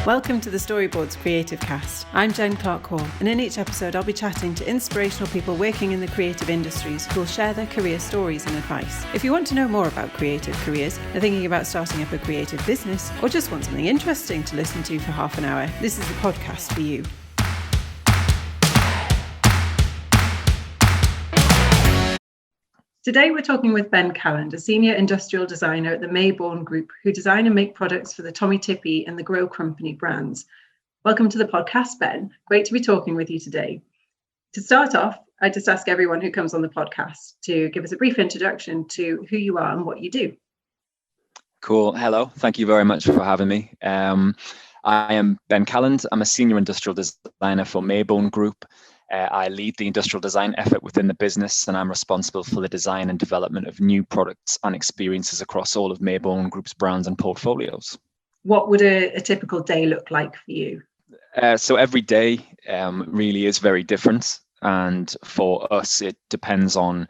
Welcome to the Storyboards Creativecast. I'm Jen Clark-Hall, and in each episode I'll be chatting to inspirational people working in the creative industries who will share their career stories and advice. If you want to know more about creative careers, are thinking about starting up a creative business, or just want something interesting to listen to for half an hour, this is the podcast for you. Today we're talking with Ben Calland, a senior industrial designer at the Mayborn Group, who design and make products for the Tommee, Tippee and the Grow Company brands. Welcome to the podcast, Ben. Great to be talking with you today. To start off, I just ask everyone who comes on the podcast to give us a brief introduction to who you are and what you do. Cool. Hello. Thank you very much for having me. I am Ben Calland. I'm a senior industrial designer for Mayborn Group. I lead the industrial design effort within the business, and I'm responsible for the design and development of new products and experiences across all of Mayborn Group's brands and portfolios. What would a typical day look like for you? So every day really is very different. And for us, it depends on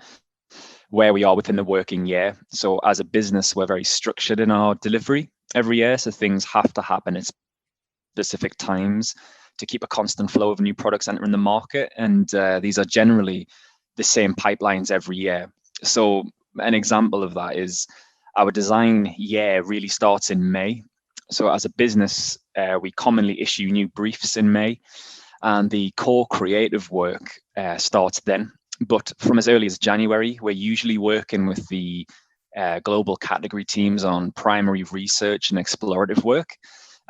where we are within the working year. So as a business, we're very structured in our delivery every year. So things have to happen at specific times to keep a constant flow of new products entering the market. And these are generally the same pipelines every year. So an example of that is our design year really starts in May. So as a business, we commonly issue new briefs in May, and the core creative work starts then. But from as early as January, we're usually working with the global category teams on primary research and explorative work.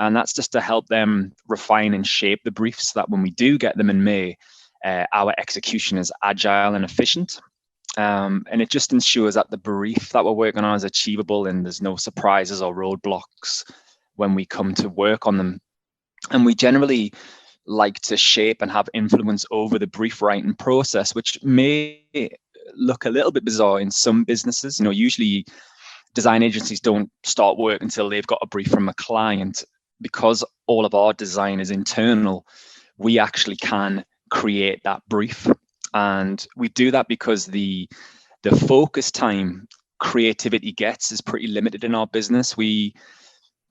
And that's just to help them refine and shape the briefs so that when we do get them in May, our execution is agile and efficient. And it just ensures that the brief that we're working on is achievable and there's no surprises or roadblocks when we come to work on them. And we generally like to shape and have influence over the brief writing process, which may look a little bit bizarre in some businesses. Usually design agencies don't start work until they've got a brief from a client. Because all of our design is internal, we actually can create that brief. And we do that because the focus time creativity gets is pretty limited in our business. We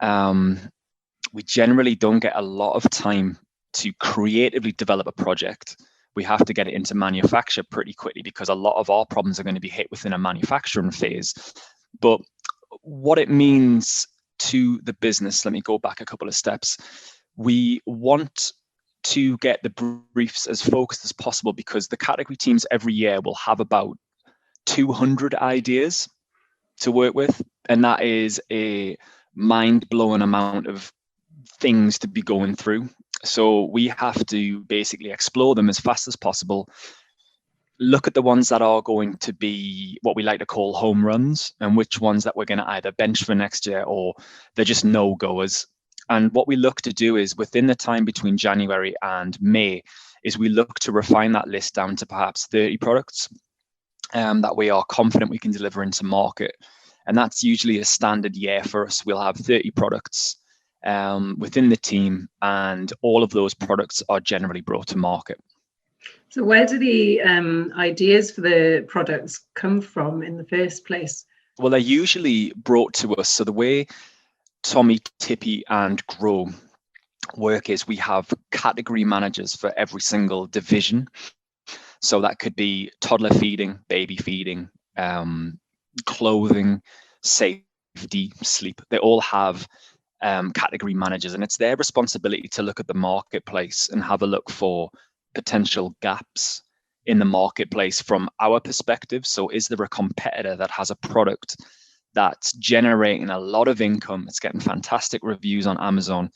generally don't get a lot of time to creatively develop a project. We have to get it into manufacture pretty quickly because a lot of our problems are going to be hit within a manufacturing phase. But what it means to the business, let me go back a couple of steps. We want to get the briefs as focused as possible because the category teams every year will have about 200 ideas to work with. And that is a mind-blowing amount of things to be going through. So we have to basically explore them as fast as possible. Look at the ones that are going to be what we like to call home runs and which ones that we're going to either bench for next year or they're just no-goers. And what we look to do is within the time between January and May is we look to refine that list down to perhaps 30 products that we are confident we can deliver into market. And that's usually a standard year for us. We'll have 30 products within the team, and all of those products are generally brought to market. So where do the ideas for the products come from in the first place? Well, they're usually brought to us. So the way Tommee, Tippee and Grow work is we have category managers for every single division. So that could be toddler feeding, baby feeding, clothing, safety, sleep. They all have category managers, and it's their responsibility to look at the marketplace and have a look for potential gaps in the marketplace from our perspective. So is there a competitor that has a product that's generating a lot of income, it's getting fantastic reviews on Amazon,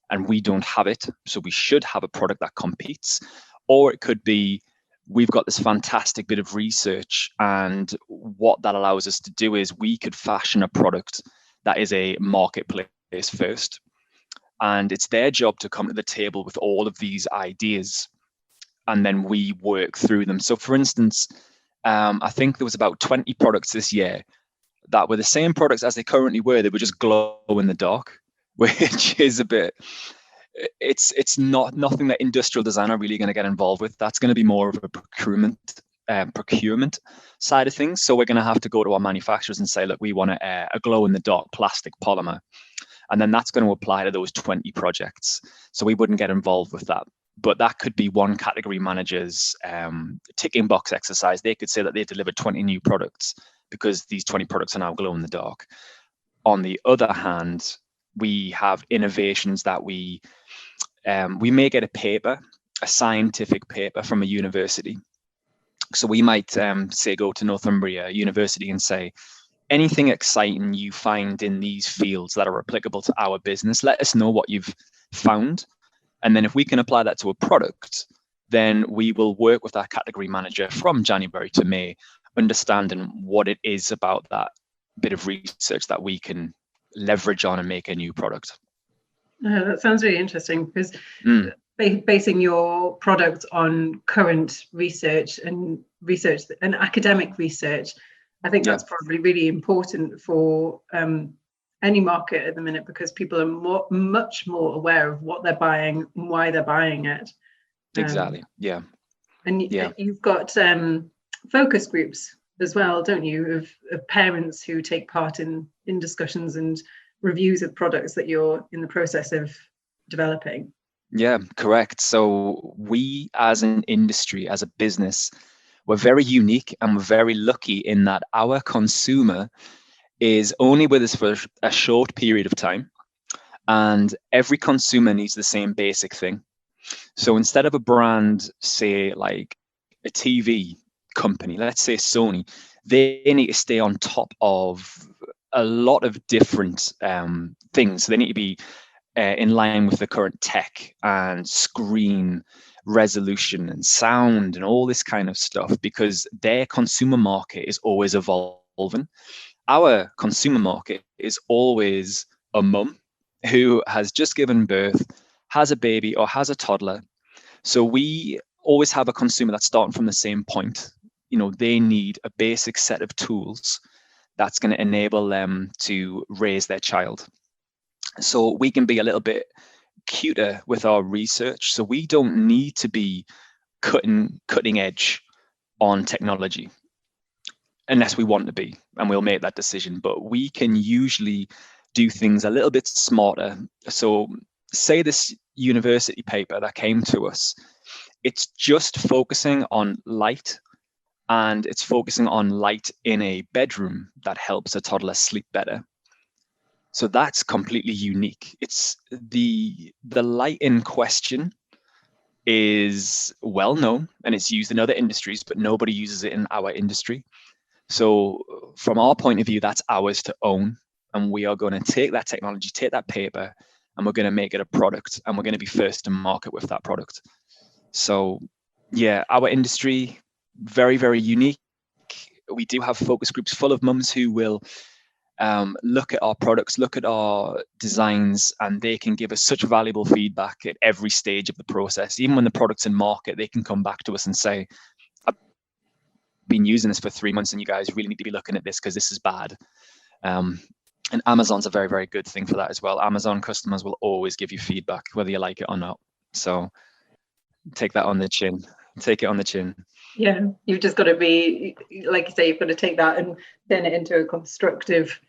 and we don't have it, so we should have a product that competes? Or it could be we've got this fantastic bit of research, and what that allows us to do is we could fashion a product that is a marketplace first, and it's their job to come to the table with all of these ideas, and then we work through them. So for instance, I think there was about 20 products this year that were the same products as they currently were. They were just glow in the dark, which is a bit, it's not nothing that industrial design are really going to get involved with. That's going to be more of a procurement side of things. So we're going to have to go to our manufacturers and say, look, we want a glow in the dark plastic polymer. And then that's going to apply to those 20 projects. So we wouldn't get involved with that. But that could be one category manager's ticking box exercise. They could say that they've delivered 20 new products because these 20 products are now glow in the dark. On the other hand, we have innovations that we may get a paper, a scientific paper from a university. So we might say go to Northumbria University and say, anything exciting you find in these fields that are applicable to our business, let us know what you've found. And then if we can apply that to a product, then we will work with our category manager from January to May, understanding what it is about that bit of research that we can leverage on and make a new product. That sounds really interesting, because basing your products on current research and academic research, I think that's probably really important for any market at the minute, because people are much more aware of what they're buying and why they're buying it. Exactly. Yeah. And you've got focus groups as well, don't you, of parents who take part in discussions and reviews of products that you're in the process of developing. Yeah, correct. So we as an industry, as a business, we're very unique, and we're very lucky in that our consumer is only with us for a short period of time, and every consumer needs the same basic thing. So instead of a brand, say like a TV company, let's say Sony, they need to stay on top of a lot of different things. So they need to be in line with the current tech and screen resolution and sound and all this kind of stuff, because their consumer market is always evolving. Our consumer market is always a mum who has just given birth, has a baby or has a toddler. So we always have a consumer that's starting from the same point. They need a basic set of tools that's going to enable them to raise their child. So we can be a little bit cuter with our research. So we don't need to be cutting edge on technology unless we want to be, and we'll make that decision. But we can usually do things a little bit smarter. So say this university paper that came to us, it's just focusing on light, and it's focusing on light in a bedroom that helps a toddler sleep better. So that's completely unique. It's the light in question is well known and it's used in other industries, but nobody uses it in our industry. So from our point of view, that's ours to own. And we are going to take that technology, take that paper, and we're going to make it a product, and we're going to be first to market with that product. So yeah, our industry, very, very unique. We do have focus groups full of mums who will look at our products, look at our designs, and they can give us such valuable feedback at every stage of the process. Even when the product's in market, they can come back to us and say, I've been using this for 3 months and you guys really need to be looking at this because this is bad. And Amazon's a very, very good thing for that as well. Amazon customers will always give you feedback, whether you like it or not. So take that on the chin. Take it on the chin. Yeah, you've just got to be, like you say, you've got to take that and turn it into a constructive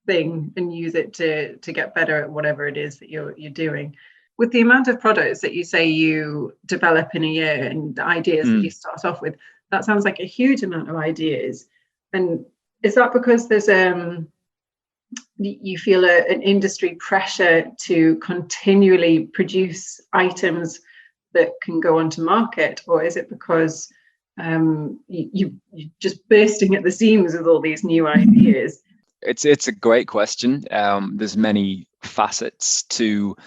thing and use it to get better at whatever it is that you're doing. With the amount of products that you say you develop in a year and the ideas that you start off with, that sounds like a huge amount of ideas. And is that because there's you feel an industry pressure to continually produce items that can go onto market, or is it because you're just bursting at the seams with all these new ideas? It's a great question. There's many facets to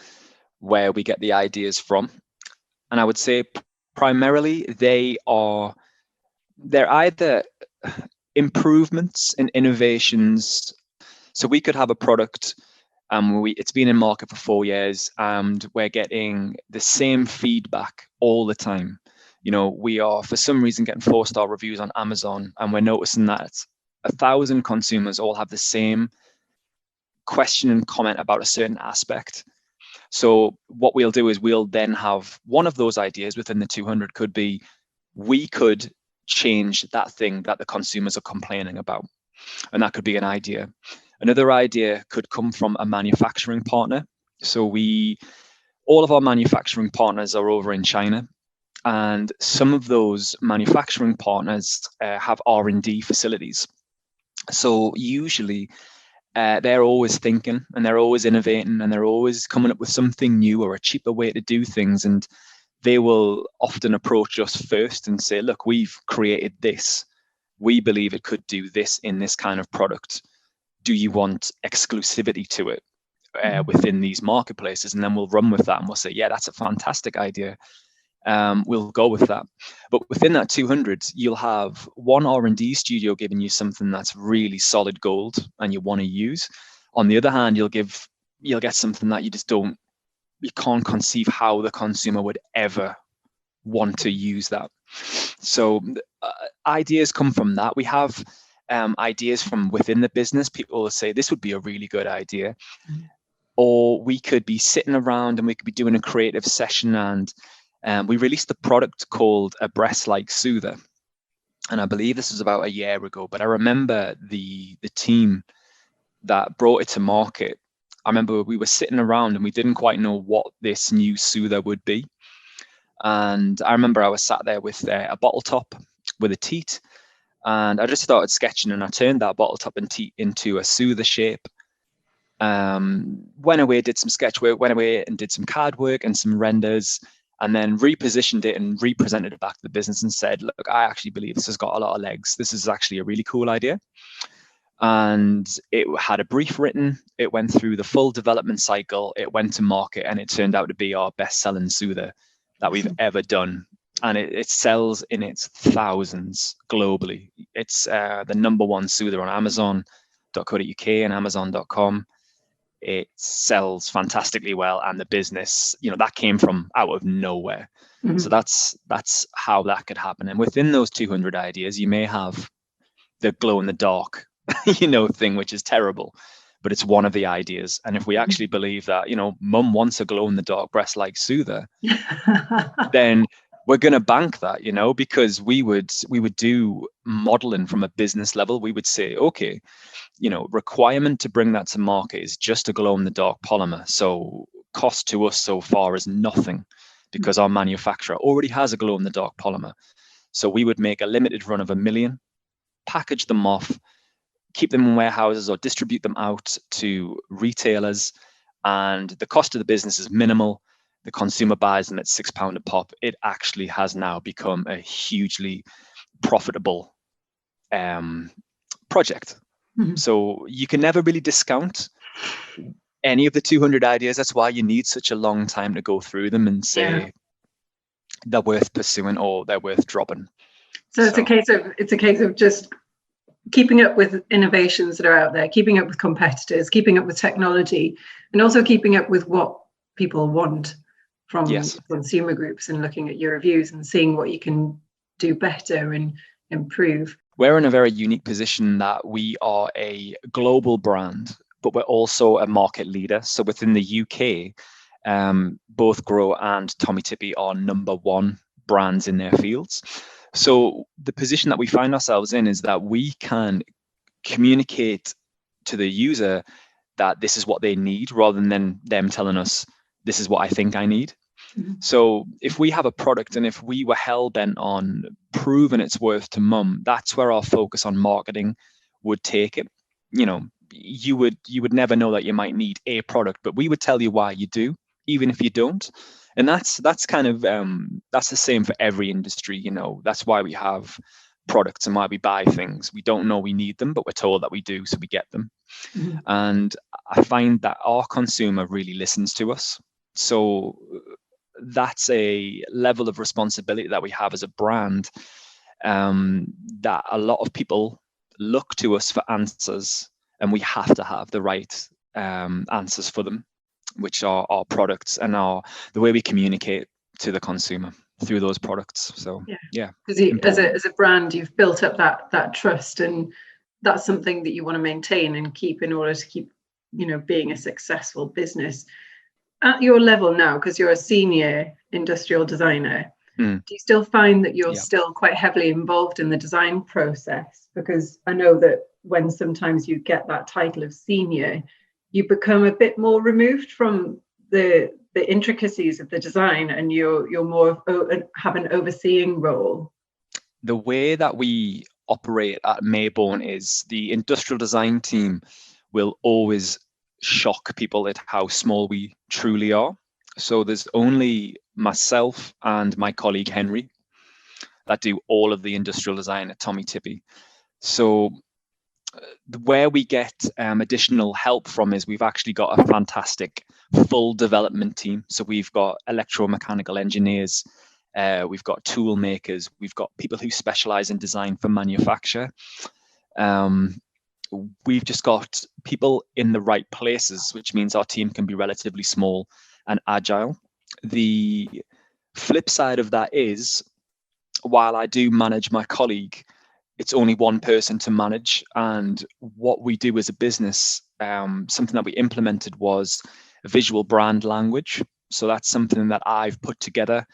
where we get the ideas from, and I would say primarily they're either improvements and innovations. So we could have a product, it's been in market for 4 years, and we're getting the same feedback all the time. We are for some reason getting 4-star reviews on Amazon, and we're noticing that 1,000 consumers all have the same question and comment about a certain aspect. So what we'll do is we'll then have one of those ideas within the 200 could be, we could change that thing that the consumers are complaining about. And that could be an idea. Another idea could come from a manufacturing partner. So all of our manufacturing partners are over in China, and some of those manufacturing partners have R&D facilities. So usually they're always thinking, and they're always innovating, and they're always coming up with something new or a cheaper way to do things. And they will often approach us first and say, look, we've created this. We believe it could do this in this kind of product. Do you want exclusivity to it within these marketplaces? And then we'll run with that, and we'll say, yeah, that's a fantastic idea. We'll go with that. But within that 200, you'll have one R&D studio giving you something that's really solid gold and you want to use. On the other hand, you'll get something that you can't conceive how the consumer would ever want to use that. So ideas come from that. We have ideas from within the business. People will say, this would be a really good idea. Or we could be sitting around and we could be doing a creative session, and we released a product called a breast-like soother. And I believe this was about a year ago, but I remember the team that brought it to market. I remember we were sitting around and we didn't quite know what this new soother would be. And I remember I was sat there with a bottle top with a teat, and I just started sketching, and I turned that bottle top and teat into a soother shape. Went away, did some sketch work, went away and did some CAD work and some renders, and then repositioned it and represented it back to the business and said, look, I actually believe this has got a lot of legs. This is actually a really cool idea. And it had a brief written, it went through the full development cycle, it went to market, and it turned out to be our best-selling soother that we've ever done. And it sells in its thousands globally. It's the #1 soother on Amazon.co.uk and Amazon.com. It sells fantastically well, and the business, that came from out of nowhere. Mm-hmm. So that's how that could happen. And within those 200 ideas, you may have the glow in the dark, thing, which is terrible, but it's one of the ideas. And if we actually believe that, mum wants a glow in the dark breast-like soother, then we're going to bank that, because we would do modeling from a business level. We would say, okay, requirement to bring that to market is just a glow in the dark polymer. So cost to us so far is nothing, because our manufacturer already has a glow in the dark polymer. So we would make a limited run of 1 million, package them off, keep them in warehouses or distribute them out to retailers. And the cost of the business is minimal. The consumer buys them at £6 a pop. It actually has now become a hugely profitable project. Mm-hmm. So you can never really discount any of the 200 ideas. That's why you need such a long time to go through them and say they're worth pursuing or they're worth dropping. So it's a case of just keeping up with innovations that are out there, keeping up with competitors, keeping up with technology, and also keeping up with what people want from consumer groups, and looking at your reviews and seeing what you can do better and improve. We're in a very unique position that we are a global brand, but we're also a market leader. So within the UK, both Grow and Tommee Tippee are #1 brands in their fields. So the position that we find ourselves in is that we can communicate to the user that this is what they need, rather than them telling us, this is what I think I need. Mm-hmm. So if we have a product, and if we were hell-bent on proving its worth to mum, that's where our focus on marketing would take it. You would never know that you might need a product, but we would tell you why you do, even if you don't. And that's kind of that's the same for every industry. That's why we have products and why we buy things. We don't know we need them, but we're told that we do, so we get them. Mm-hmm. And I find that our consumer really listens to us. So that's a level of responsibility that we have as a brand, that a lot of people look to us for answers, and we have to have the right answers for them, which are our products and the way we communicate to the consumer through those products. So because as a brand, you've built up that trust, and that's something that you want to maintain and keep in order to keep being a successful business. At your level now, because you're a senior industrial designer, do you still find that you're still quite heavily involved in the design process? Because I know that when sometimes you get that title of senior, you become a bit more removed from the intricacies of the design, and you're more have an overseeing role. The way that we operate at Mayborn is the industrial design team will always shock people at how small we truly are. So there's only myself and my colleague Henry that do all of the industrial design at Tommee Tippee. So where we get additional help from is we've actually got a fantastic full development team. So we've got electromechanical engineers, we've got tool makers, we've got people who specialize in design for manufacture. We've just got people in the right places, which means our team can be relatively small and agile. The flip side of that is, while I do manage my colleague, it's only one person to manage. And what we do as a business, something that we implemented was a visual brand language. So that's something that I've put together,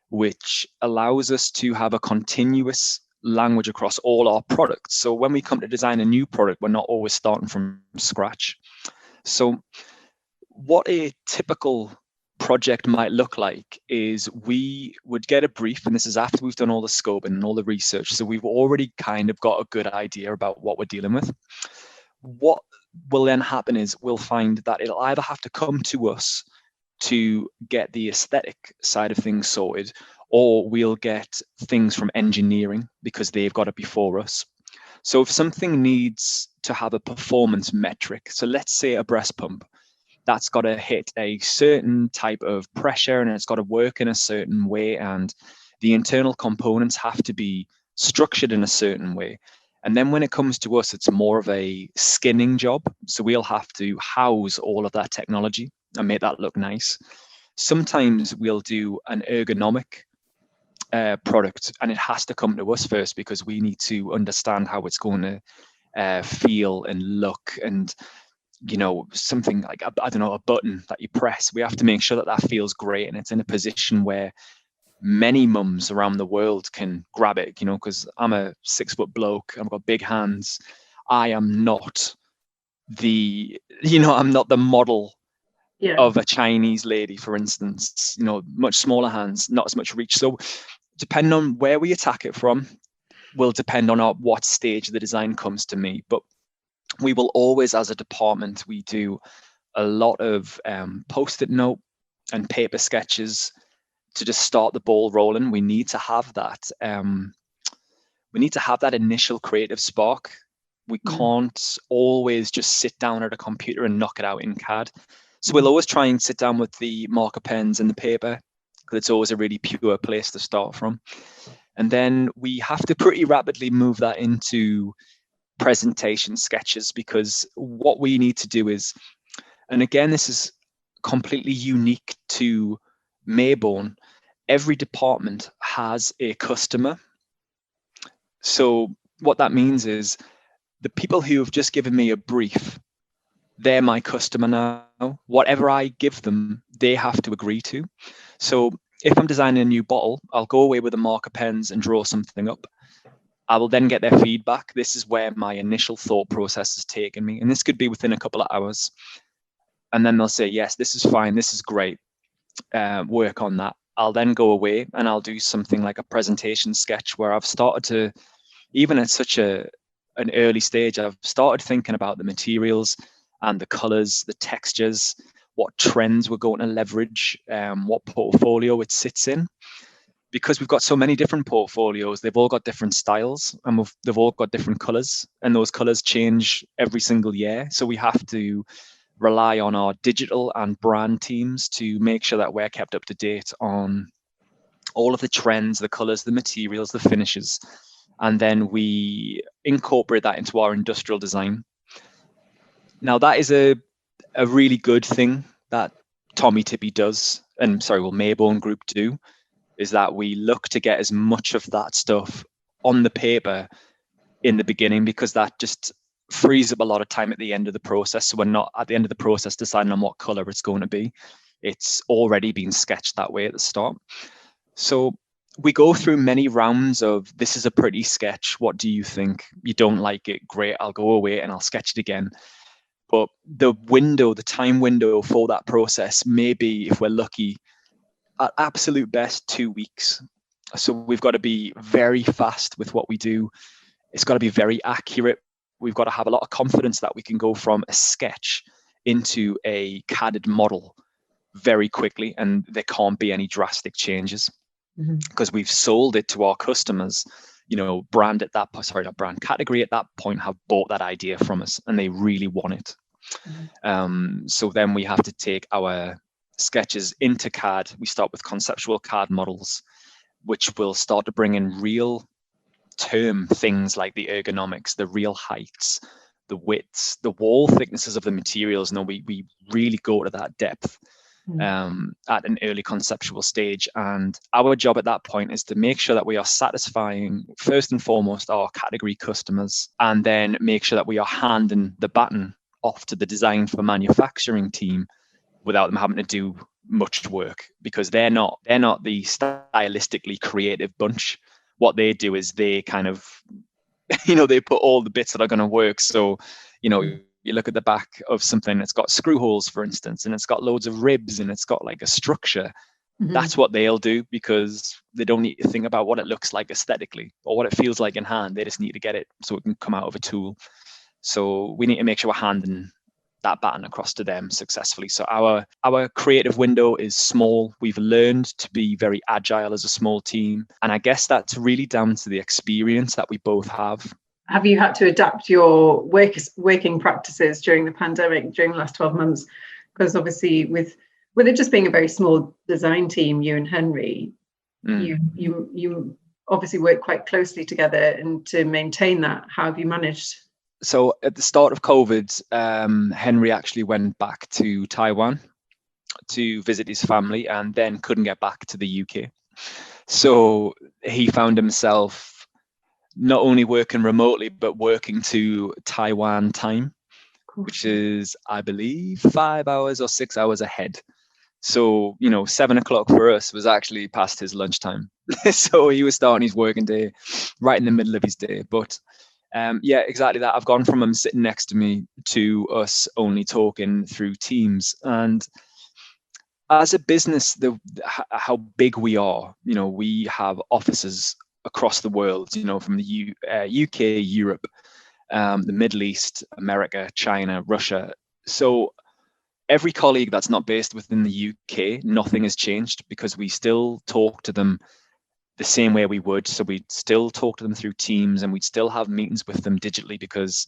which allows us to have a continuous language across all our products. So when we come to design a new product, we're not always starting from scratch. So what a typical project might look like is we would get a brief, and this is after we've done all the scoping and all the research. So we've already kind of got a good idea about what we're dealing with. What will then happen is we'll find that it'll either have to come to us to get the aesthetic side of things sorted, or we'll get things from engineering because they've got it before us. So if something needs to have a performance metric, so let's say a breast pump, that's got to hit a certain type of pressure and it's got to work in a certain way, and the internal components have to be structured in a certain way. And then when it comes to us, it's more of a skinning job. So we'll have to house all of that technology and make that look nice. Sometimes we'll do an ergonomic product, and it has to come to us first because we need to understand how it's going to feel and look. And something like, I don't know, a button that you press, we have to make sure that that feels great and it's in a position where many mums around the world can grab it, because I'm a 6-foot bloke, I've got big hands. I am not I'm not the model of a Chinese lady, for instance, much smaller hands, not as much reach. So depending on where we attack it from will depend on what stage the design comes to me. But we will always, as a department, we do a lot of post-it note and paper sketches to just start the ball rolling. We need to have that. We need to have that initial creative spark. We can't always just sit down at a computer and knock it out in CAD. So we'll always try and sit down with the marker pens and the paper, because it's always a really pure place to start from. And then we have to pretty rapidly move that into presentation sketches, because what we need to do is, and again, this is completely unique to Mayborn, every department has a customer. So what that means is the people who have just given me a brief, they're my customer now. Whatever I give them, they have to agree to. So if I'm designing a new bottle, I'll go away with the marker pens and draw something up. I will then get their feedback. This is where my initial thought process has taken me. And this could be within a couple of hours. And then they'll say, yes, this is fine. This is great. Work on that. I'll then go away and I'll do something like a presentation sketch where I've started to, even at such an early stage, I've started thinking about the materials and the colors, the textures, what trends we're going to leverage, what portfolio it sits in. Because we've got so many different portfolios, they've all got different styles and they've all got different colors, and those colors change every single year. So we have to rely on our digital and brand teams to make sure that we're kept up to date on all of the trends, the colors, the materials, the finishes. And then we incorporate that into our industrial design. Now, that is a really good thing that Tommee Tippee does, and Mayborn Group do, is that we look to get as much of that stuff on the paper in the beginning, because that just frees up a lot of time at the end of the process. So we're not at the end of the process deciding on what color it's going to be. It's already been sketched that way at the start. So we go through many rounds of, this is a pretty sketch, what do you think? You don't like it, great, I'll go away and I'll sketch it again. But the time window for that process may be, if we're lucky, at absolute best 2 weeks. So we've got to be very fast with what we do. It's got to be very accurate. We've got to have a lot of confidence that we can go from a sketch into a CADed model very quickly, and there can't be any drastic changes because we've sold it to our customers. Brand at that sorry, not brand, category at that point have bought that idea from us and they really want it. So then we have to take our sketches into CAD. We start with conceptual CAD models, which will start to bring in real term things like the ergonomics, the real heights, the widths, the wall thicknesses of the materials. We really go to that depth at an early conceptual stage. And our job at that point is to make sure that we are satisfying, first and foremost, our category customers, and then make sure that we are handing the baton off to the design for manufacturing team without them having to do much work, because they're not the stylistically creative bunch. What they do is they kind of, they put all the bits that are going to work. So, you look at the back of something that's got screw holes, for instance, and it's got loads of ribs and it's got like a structure. That's what they'll do, because they don't need to think about what it looks like aesthetically or what it feels like in hand. They just need to get it so it can come out of a tool. So we need to make sure we're handing that baton across to them successfully. So our creative window is small. We've learned to be very agile as a small team. And I guess that's really down to the experience that we both have. Have you had to adapt your working practices during the pandemic, during the last 12 months? Because obviously with it just being a very small design team, you and Henry, you obviously work quite closely together, and to maintain that, how have you managed? So at the start of COVID, Henry actually went back to Taiwan to visit his family and then couldn't get back to the UK. So he found himself not only working remotely, but working to Taiwan time, which is, I believe, 5 hours or 6 hours ahead. So, 7 o'clock for us was actually past his lunchtime. So he was starting his working day right in the middle of his day. But yeah, exactly that. I've gone from him sitting next to me to us only talking through Teams. And as a business, how big we are, we have offices across the world, from the UK, Europe, the Middle East, America, China, Russia. So every colleague that's not based within the UK, nothing has changed, because we still talk to them the same way we would. So we'd still talk to them through Teams, and we'd still have meetings with them digitally, because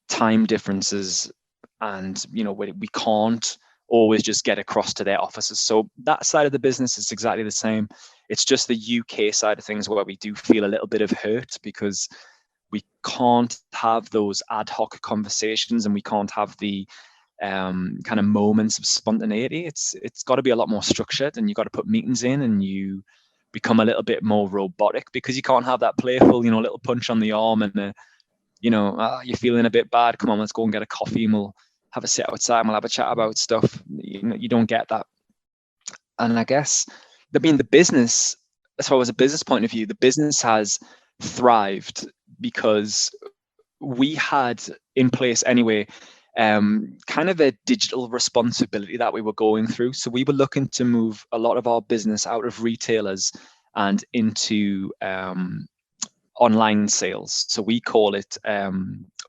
time differences, and we can't always just get across to their offices. So that side of the business is exactly the same. It's just the UK side of things where we do feel a little bit of hurt, because we can't have those ad hoc conversations, and we can't have the kind of moments of spontaneity. It's got to be a lot more structured, and you got to put meetings in, and you become a little bit more robotic, because you can't have that playful, little punch on the arm and you're feeling a bit bad. Come on, let's go and get a coffee and we'll have a sit outside and we'll have a chat about stuff. You don't get that. And I guess, the business, as far as a business point of view, the business has thrived because we had in place anyway, kind of a digital responsibility that we were going through. So we were looking to move a lot of our business out of retailers and into online sales. So we call it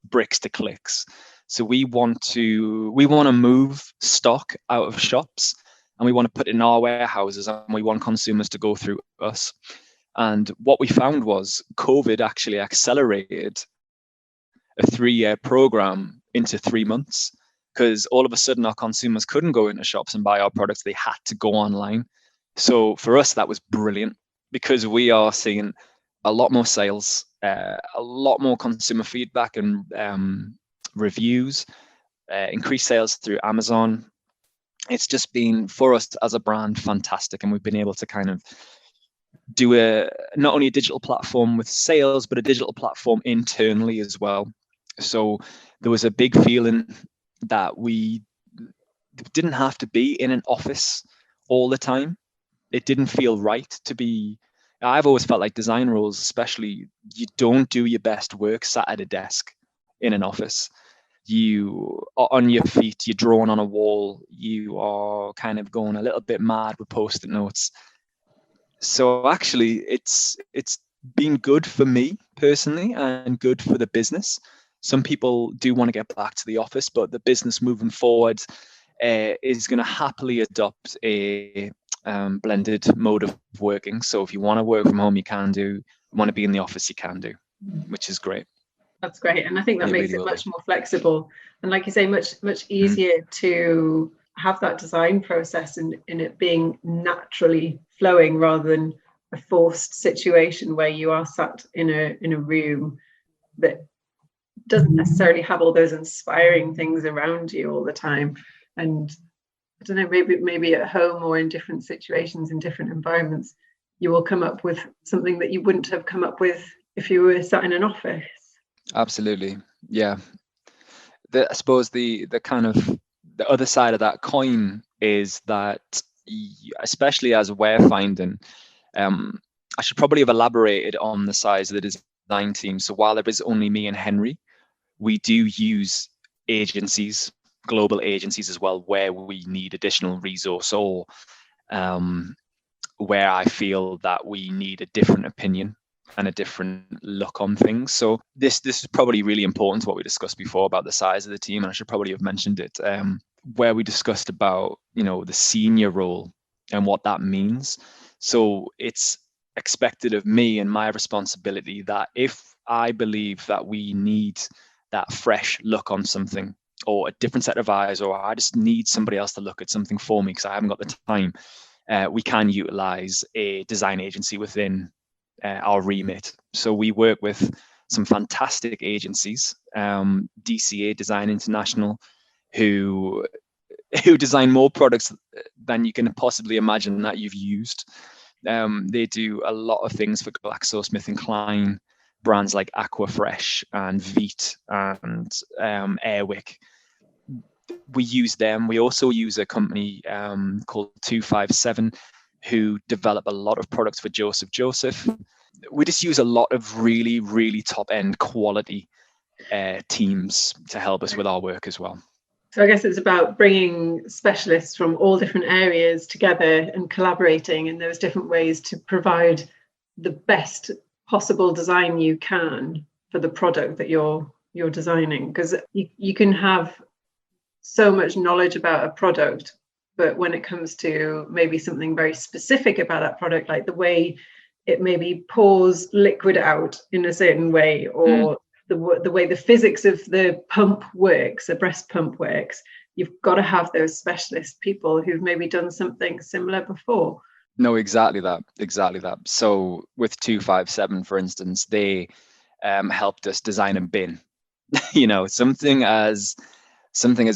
bricks to clicks. So we want to move stock out of shops, and we want to put it in our warehouses, and we want consumers to go through us. And what we found was COVID actually accelerated a 3-year program into 3 months, because all of a sudden our consumers couldn't go into shops and buy our products. They had to go online. So for us, that was brilliant, because we are seeing a lot more sales, a lot more consumer feedback and reviews, increased sales through Amazon. It's just been, for us as a brand, fantastic. And we've been able to kind of do not only a digital platform with sales, but a digital platform internally as well. So there was a big feeling that we didn't have to be in an office all the time. It didn't feel right to be I've always felt like design roles, especially, you don't do your best work sat at a desk in an office. You are on your feet, you're drawing on a wall, you are kind of going a little bit mad with post-it notes. So actually, it's been good for me personally and good for the business. Some people do want to get back to the office, but the business moving forward is going to happily adopt a blended mode of working. So if you want to work from home, you can do. You want to be in the office, you can do, which is great. That's great. And I think that makes really it much more flexible. And like you say, much easier to have that design process and in it being naturally flowing rather than a forced situation where you are sat in a room that doesn't necessarily have all those inspiring things around you all the time. And I don't know, maybe at home or in different situations, in different environments, you will come up with something that you wouldn't have come up with if you were sat in an office. Absolutely. Yeah. I suppose the kind of the other side of that coin is that, especially as we're finding, I should probably have elaborated on the size of the design team. So while there is only me and Henry, we do use agencies, global agencies as well, where we need additional resource or where I feel that we need a different opinion and a different look on things. So this is probably really important to what we discussed before about the size of the team, and I should probably have mentioned it, where we discussed about, the senior role and what that means. So it's expected of me and my responsibility that if I believe that we need that fresh look on something or a different set of eyes, or I just need somebody else to look at something for me because I haven't got the time, we can utilize a design agency within our remit. So we work with some fantastic agencies, DCA Design International, who design more products than you can possibly imagine that you've used. They do a lot of things for GlaxoSmithKline, brands like Aquafresh and Veet and Airwick. We use them. We also use a company called 257, who develop a lot of products for Joseph Joseph. We just use a lot of really, really top end quality teams to help us with our work as well. So I guess it's about bringing specialists from all different areas together and collaborating in those different ways to provide the best possible design you can for the product that you're designing. Because you can have so much knowledge about a product, but when it comes to maybe something very specific about that product, like the way it maybe pours liquid out in a certain way, or the way the physics of the pump works, the breast pump works, you've got to have those specialist people who've maybe done something similar before. No, exactly that. So with 257, for instance, they helped us design a bin. Something as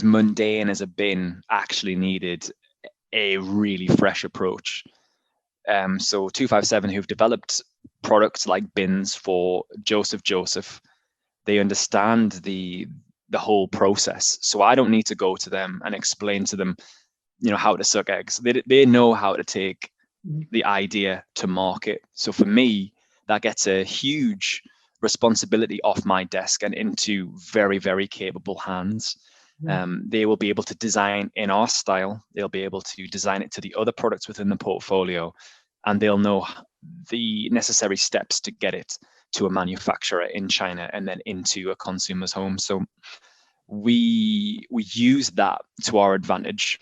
mundane as a bin actually needed a really fresh approach. So 257, who've developed products like bins for Joseph Joseph, they understand the whole process. So I don't need to go to them and explain to them, how to suck eggs. They know how to take the idea to market. So for me, that gets a huge responsibility off my desk and into very, very capable hands. They will be able to design in our style. They'll be able to design it to the other products within the portfolio, and they'll know the necessary steps to get it to a manufacturer in China and then into a consumer's home. So we use that to our advantage.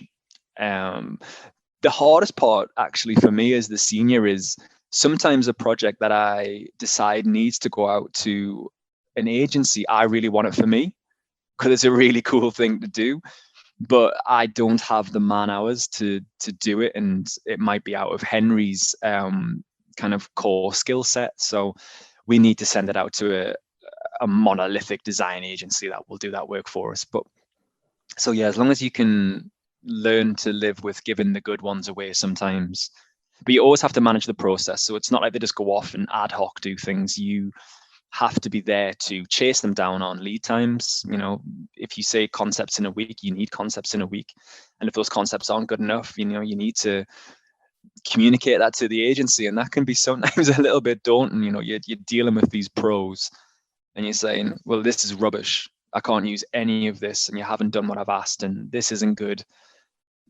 The hardest part actually for me as the senior is sometimes a project that I decide needs to go out to an agency. I really want it for me because it's a really cool thing to do, but I don't have the man hours to do it, and it might be out of Henry's kind of core skill set. So we need to send it out to a monolithic design agency that will do that work for us. But so yeah, as long as you can learn to live with giving the good ones away sometimes, but you always have to manage the process. So it's not like they just go off and ad hoc do things. You have to be there to chase them down on lead times. If you say concepts in a week, you need concepts in a week. And if those concepts aren't good enough, you need to communicate that to the agency, and that can be sometimes a little bit daunting. You're dealing with these pros and you're saying, well, this is rubbish, I can't use any of this, and you haven't done what I've asked, and this isn't good,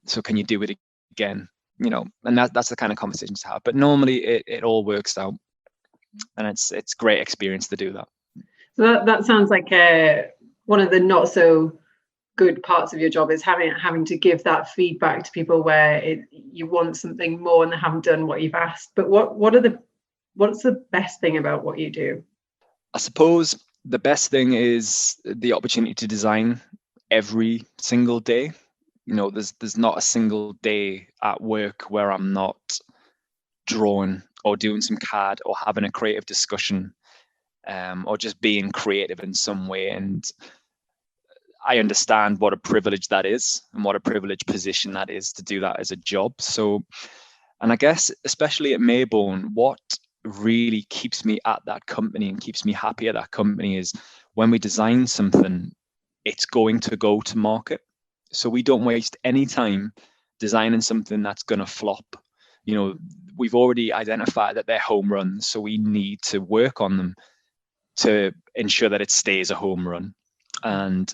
so can you do it again? And that's the kind of conversations to have. But normally it all works out, and it's great experience to do that. So that sounds like one of the not so good parts of your job is having to give that feedback to people where you want something more and they haven't done what you've asked. But what's the best thing about what you do? I suppose the best thing is the opportunity to design every single day. There's not a single day at work where I'm not drawing or doing some CAD or having a creative discussion, or just being creative in some way. And I understand what a privilege that is, and what a privileged position that is to do that as a job. So, and I guess especially at Mayborn, what really keeps me at that company and keeps me happy at that company is when we design something, it's going to go to market. So we don't waste any time designing something that's going to flop. We've already identified that they're home runs, so we need to work on them to ensure that it stays a home run. And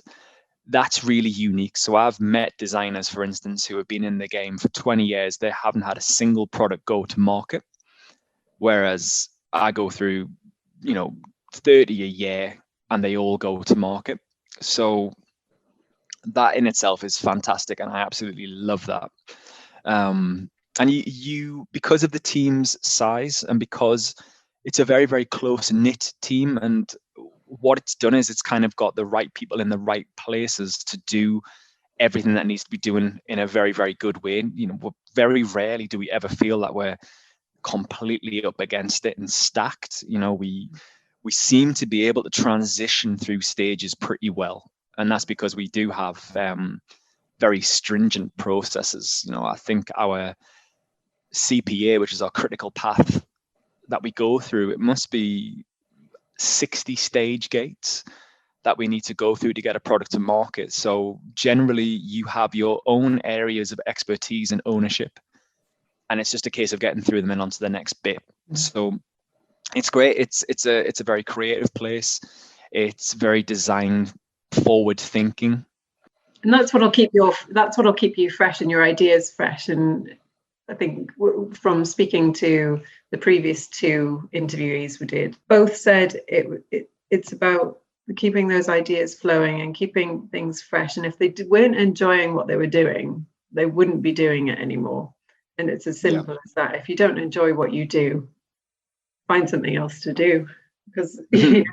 that's really unique. So I've met designers, for instance, who have been in the game for 20 years. They haven't had a single product go to market, whereas I go through, 30 a year and they all go to market. So that in itself is fantastic, and I absolutely love that. And you because of the team's size, and because it's a very, very close knit team, and what it's done is it's kind of got the right people in the right places to do everything that needs to be doing in a very, very good way. Very rarely do we ever feel that we're completely up against it and stacked. We seem to be able to transition through stages pretty well, and that's because we do have very stringent processes. I think our CPA, which is our critical path that we go through, it must be 60 stage gates that we need to go through to get a product to market. So generally you have your own areas of expertise and ownership, and it's just a case of getting through them and onto the next bit. So it's great. It's a very creative place. It's very design forward thinking, and that's what'll keep you fresh and your ideas fresh. And I think from speaking to the previous two interviewees we did, both said it's about keeping those ideas flowing and keeping things fresh. And if they weren't enjoying what they were doing, they wouldn't be doing it anymore. And it's as simple as that. If you don't enjoy what you do, find something else to do, because you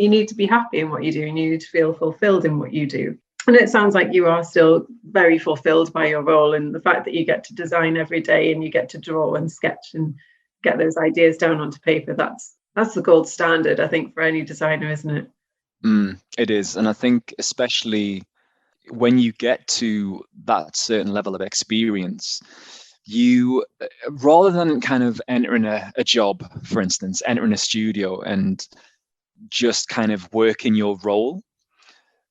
need to be happy in what you do. You need to feel fulfilled in what you do. And it sounds like you are still very fulfilled by your role, and the fact that you get to design every day and you get to draw and sketch and get those ideas down onto paper. That's the gold standard, I think, for any designer, isn't it? It is. And I think especially when you get to that certain level of experience, you, rather than kind of entering a job, for instance, entering a studio and just kind of working your role,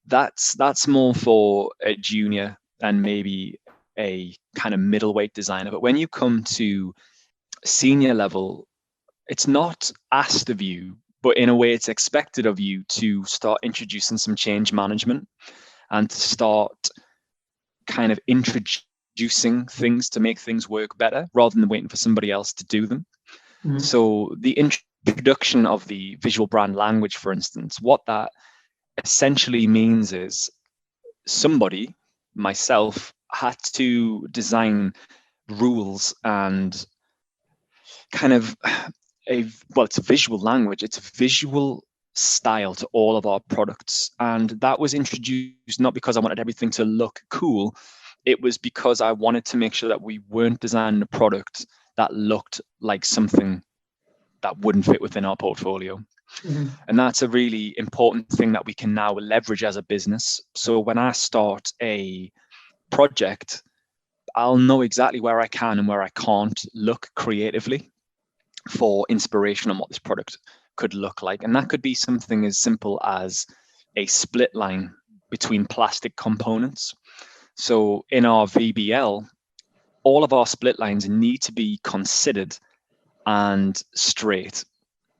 that's more for a junior and maybe a kind of middleweight designer. But when you come to senior level, it's not asked of you, but in a way it's expected of you to start introducing some change management and to start kind of introducing things to make things work better rather than waiting for somebody else to do them. So the introduction of the visual brand language, for instance, what that essentially means is somebody, myself, had to design rules and kind of it's a visual language, it's a visual style to all of our products. And that was introduced not because I wanted everything to look cool, it was because I wanted to make sure that we weren't designing a product that looked like something that wouldn't fit within our portfolio. And that's a really important thing that we can now leverage as a business. So when I start a project, I'll know exactly where I can and where I can't look creatively for inspiration on what this product could look like. And that could be something as simple as a split line between plastic components. So in our VBL, all of our split lines need to be considered and straight.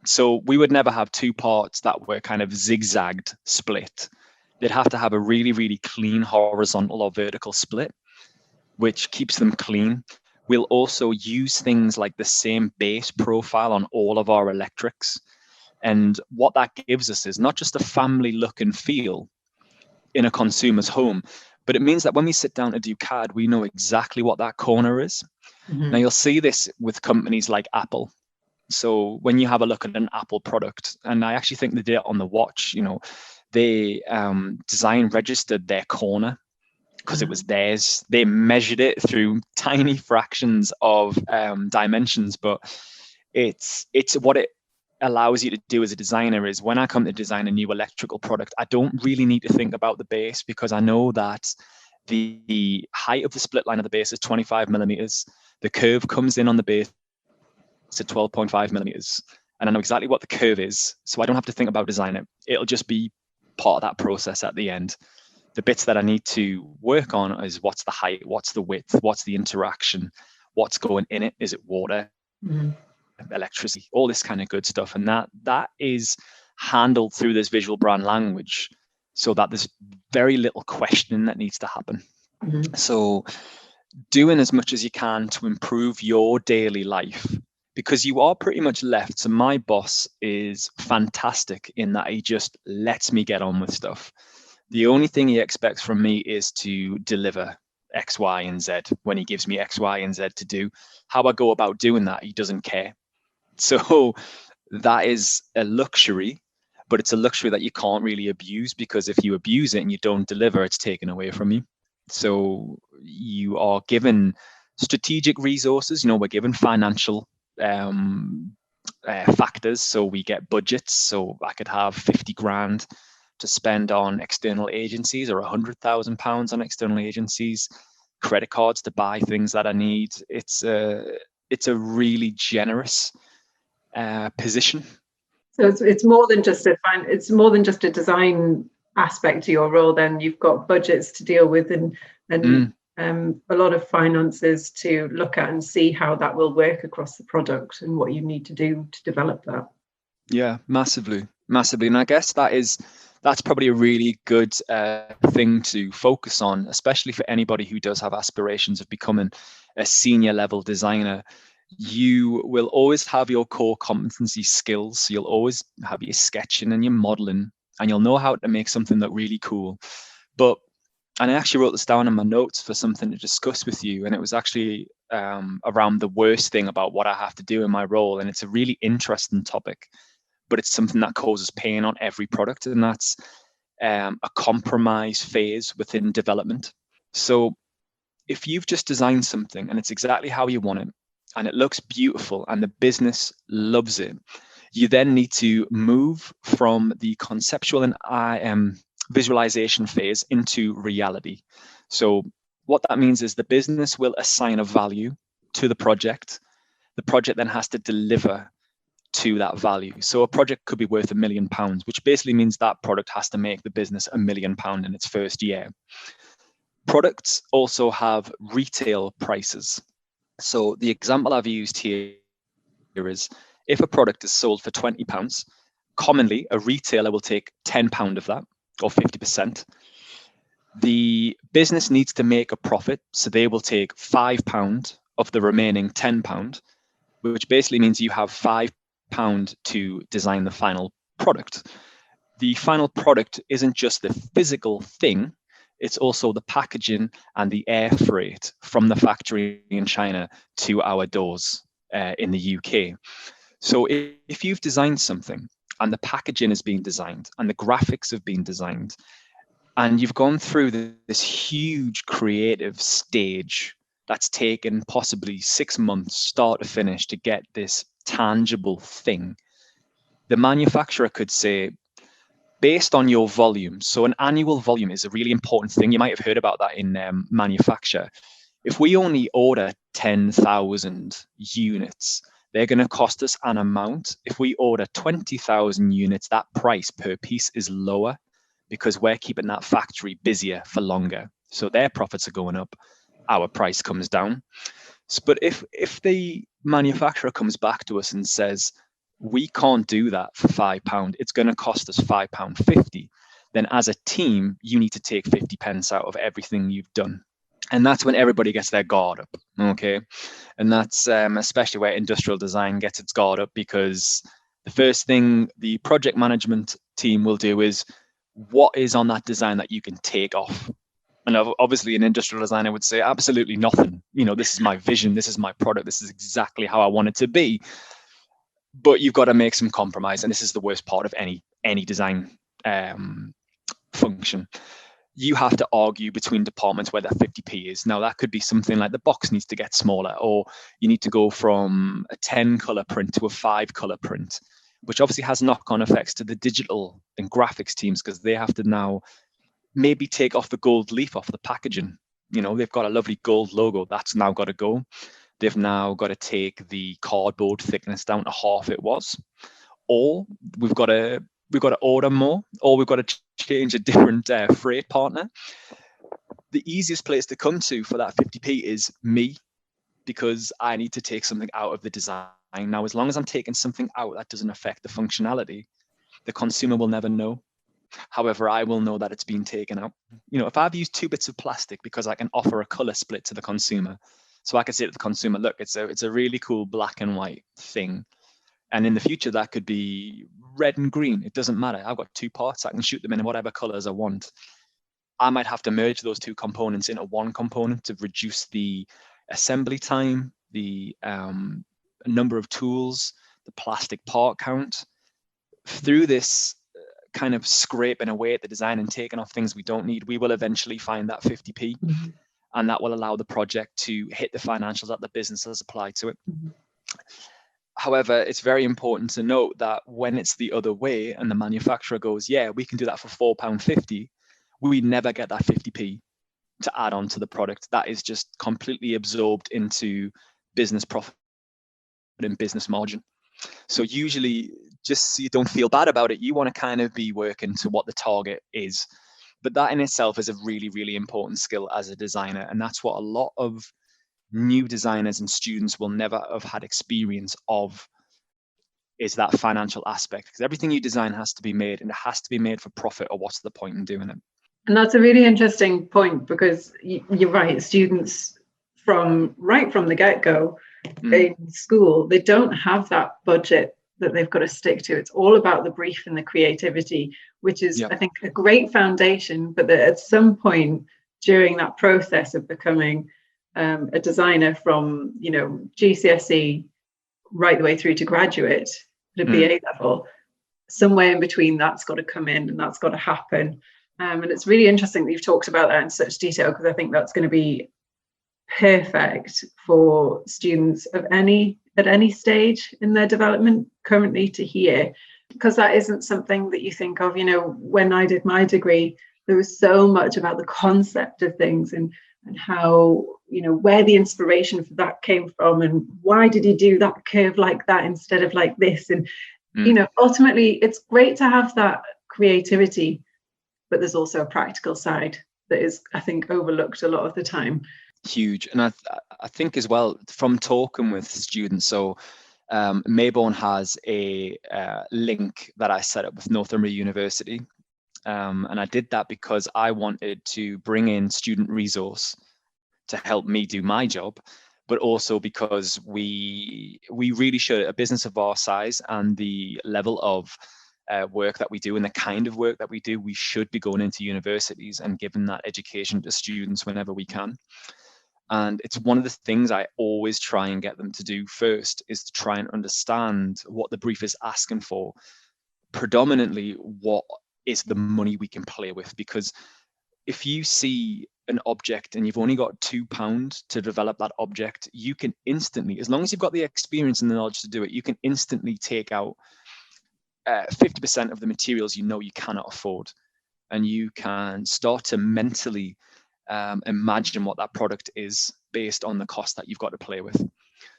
So we would never have two parts that were kind of zigzagged split. They'd have to have a really, really clean horizontal or vertical split, which keeps them clean. We'll also use things like the same base profile on all of our electrics. And what that gives us is not just a family look and feel in a consumer's home, but it means that when we sit down to do CAD, we know exactly what that corner is. Mm-hmm. Now, you'll see this with companies like Apple. So when you have a look at an Apple product, and I actually think they did it on the watch, they design registered their corner because it was theirs. They measured it through tiny fractions of dimensions, but it's what it allows you to do as a designer is when I come to design a new electrical product, I don't really need to think about the base because I know that the height of the split line of the base is 25 millimeters. The curve comes in on the base to 12.5 millimeters. And I know exactly what the curve is. So I don't have to think about design it. It'll just be part of that process at the end. The bits that I need to work on is what's the height, what's the width, what's the interaction, what's going in it. Is it water, electricity, all this kind of good stuff. And that is handled through this visual brand language so that there's very little questioning that needs to happen. So doing as much as you can to improve your daily life, because you are pretty much left. So my boss is fantastic in that he just lets me get on with stuff. The only thing he expects from me is to deliver X, Y, and Z when he gives me X, Y, and Z to do. How I go about doing that, he doesn't care. So that is a luxury, but it's a luxury that you can't really abuse, because if you abuse it and you don't deliver, it's taken away from you. So you are given strategic resources. We're given financial factors. So we get budgets. So I could have 50 grand to spend on external agencies, or £100,000 on external agencies, credit cards to buy things that I need. It's a really generous position. So it's more than just a design aspect to your role. Then you've got budgets to deal with and a lot of finances to look at and see how that will work across the product and what you need to do to develop that. Yeah, massively. And I guess that's probably a really good thing to focus on, especially for anybody who does have aspirations of becoming a senior level designer. You will always have your core competency skills. So you'll always have your sketching and your modeling, and you'll know how to make something look really cool. And I actually wrote this down in my notes for something to discuss with you. And it was actually around the worst thing about what I have to do in my role. And it's a really interesting topic, but it's something that causes pain on every product. And that's a compromise phase within development. So if you've just designed something and it's exactly how you want it, and it looks beautiful and the business loves it, you then need to move from the conceptual and visualization phase into reality. So what that means is the business will assign a value to the project. The project then has to deliver to that value. So a project could be worth £1 million, which basically means that product has to make the business £1 million in its first year. Products also have retail prices. So the example I've used here is if a product is sold for £20, commonly a retailer will take £10 of that, or 50%. The business needs to make a profit, so they will take £5 of the remaining £10, which basically means you have £5 to design the final product. The final product isn't just the physical thing, it's also the packaging and the air freight from the factory in China to our doors in the UK. So if you've designed something and the packaging is being designed and the graphics have been designed, and you've gone through this huge creative stage that's taken possibly 6 months, start to finish, to get this tangible thing, the manufacturer could say, based on your volume, so an annual volume is a really important thing. You might have heard about that in manufacture. If we only order 10,000 units, they're going to cost us an amount. If we order 20,000 units, that price per piece is lower because we're keeping that factory busier for longer. So their profits are going up. our price comes down. But if the manufacturer comes back to us and says, we can't do that for £5, it's going to cost us £5.50, then as a team, you need to take 50 pence out of everything you've done. And that's when everybody gets their guard up, okay? And that's especially where industrial design gets its guard up, because the first thing the project management team will do is, what is on that design that you can take off? And obviously an industrial designer would say, absolutely nothing. This is my vision, this is my product, this is exactly how I want it to be. But you've got to make some compromise. And this is the worst part of any design function. You have to argue between departments where that 50p is. Now, that could be something like the box needs to get smaller, or you need to go from a 10 color print to a 5 color print, which obviously has knock-on effects to the digital and graphics teams, because they have to now maybe take off the gold leaf off the packaging. They've got a lovely gold logo. That's now got to go. They've now got to take the cardboard thickness down to half it was, or we've got to order more, or we've got to change a different freight partner. The easiest place to come to for that 50p is me, because I need to take something out of the design. Now, as long as I'm taking something out that doesn't affect the functionality, the consumer will never know. However, I will know that it's been taken out. If I've used 2 bits of plastic because I can offer a color split to the consumer, so I can say to the consumer, look, it's a really cool black and white thing. And in the future, that could be red and green. It doesn't matter. I've got 2 parts. I can shoot them in whatever colors I want. I might have to merge those 2 components into one component to reduce the assembly time, the number of tools, the plastic part count. Through this kind of scraping away at the design and taking off things we don't need, we will eventually find that 50p. Mm-hmm. And that will allow the project to hit the financials that the business has applied to it. Mm-hmm. However, it's very important to note that when it's the other way and the manufacturer goes, yeah, we can do that for £4.50, we never get that 50p to add on to the product. That is just completely absorbed into business profit and business margin. So usually, just so you don't feel bad about it, you want to kind of be working to what the target is. But that in itself is a really, really important skill as a designer. And that's what a lot of new designers and students will never have had experience of, is that financial aspect. Because everything you design has to be made, and it has to be made for profit, or what's the point in doing it? And that's a really interesting point, because you're right, students from the get-go in school, they don't have that budget that they've got to stick to. It's all about the brief and the creativity, which is, I think, a great foundation, but that at some point during that process of becoming a designer from, GCSE right the way through to graduate at a BA level, somewhere in between that's got to come in and that's got to happen. And it's really interesting that you've talked about that in such detail, because I think that's going to be perfect for students at any stage in their development currently to hear, because that isn't something that you think of. When I did my degree, there was so much about the concept of things and how, where the inspiration for that came from, and why did he do that curve like that instead of like this, and ultimately it's great to have that creativity, but there's also a practical side that is, I think, overlooked a lot of the time. Huge. And I think as well, from talking with students, so Mayborn has a link that I set up with Northumbria University, and I did that because I wanted to bring in student resource to help me do my job, but also because we really should, a business of our size and the level of work that we do and the kind of work that we do, we should be going into universities and giving that education to students whenever we can. And it's one of the things I always try and get them to do first, is to try and understand what the brief is asking for. Predominantly, what is the money we can play with? Because if you see an object and you've only got £2 to develop that object, you can instantly, as long as you've got the experience and the knowledge to do it, you can instantly take out 50% of the materials you cannot afford. And you can start to mentally imagine what that product is based on the cost that you've got to play with.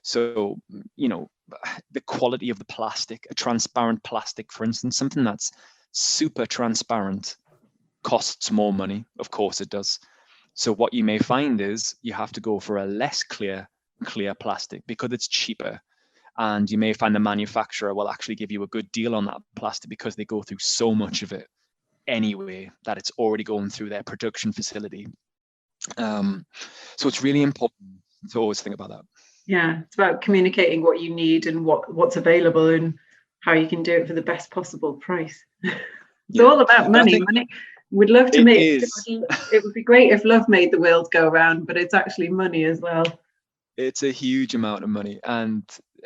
So, the quality of the plastic, a transparent plastic, for instance, something that's super transparent costs more money. Of course it does. So what you may find is you have to go for a less clear plastic because it's cheaper. And you may find the manufacturer will actually give you a good deal on that plastic because they go through so much of it anyway that it's already going through their production facility. So it's really important to always think about that. Yeah, it's about communicating what you need and what's available and how you can do it for the best possible price. It's all about money. Money. We'd love to make it would be great if love made the world go round, but it's actually money as well. It's a huge amount of money, and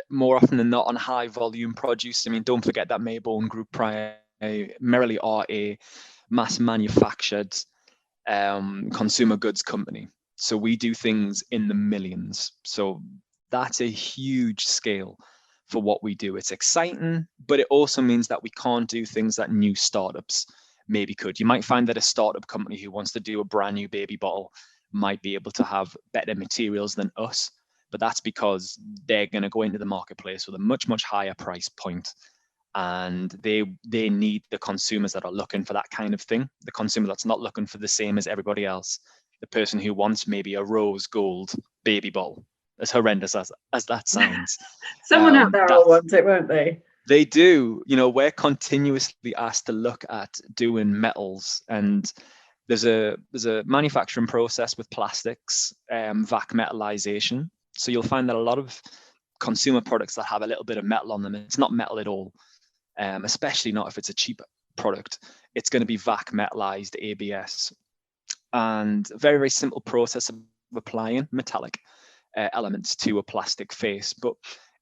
more often than not on high volume produce. I mean, don't forget that Mayborn Group primarily are a mass manufactured consumer goods company. So we do things in the millions. So that's a huge scale for what we do. It's exciting, but it also means that we can't do things that new startups maybe could. You might find that a startup company who wants to do a brand new baby bottle might be able to have better materials than us, but that's because they're going to go into the marketplace with a much, much higher price point. And they need the consumers that are looking for that kind of thing, the consumer that's not looking for the same as everybody else, the person who wants maybe a rose gold baby bottle, as horrendous as that sounds. Someone out there will want it, won't they? They do. You know, we're continuously asked to look at doing metals, and there's a manufacturing process with plastics, vac metallization. So you'll find that a lot of consumer products that have a little bit of metal on them, it's not metal at all. Especially not if it's a cheap product. It's going to be vac metallized ABS, and a very, very simple process of applying metallic elements to a plastic face. But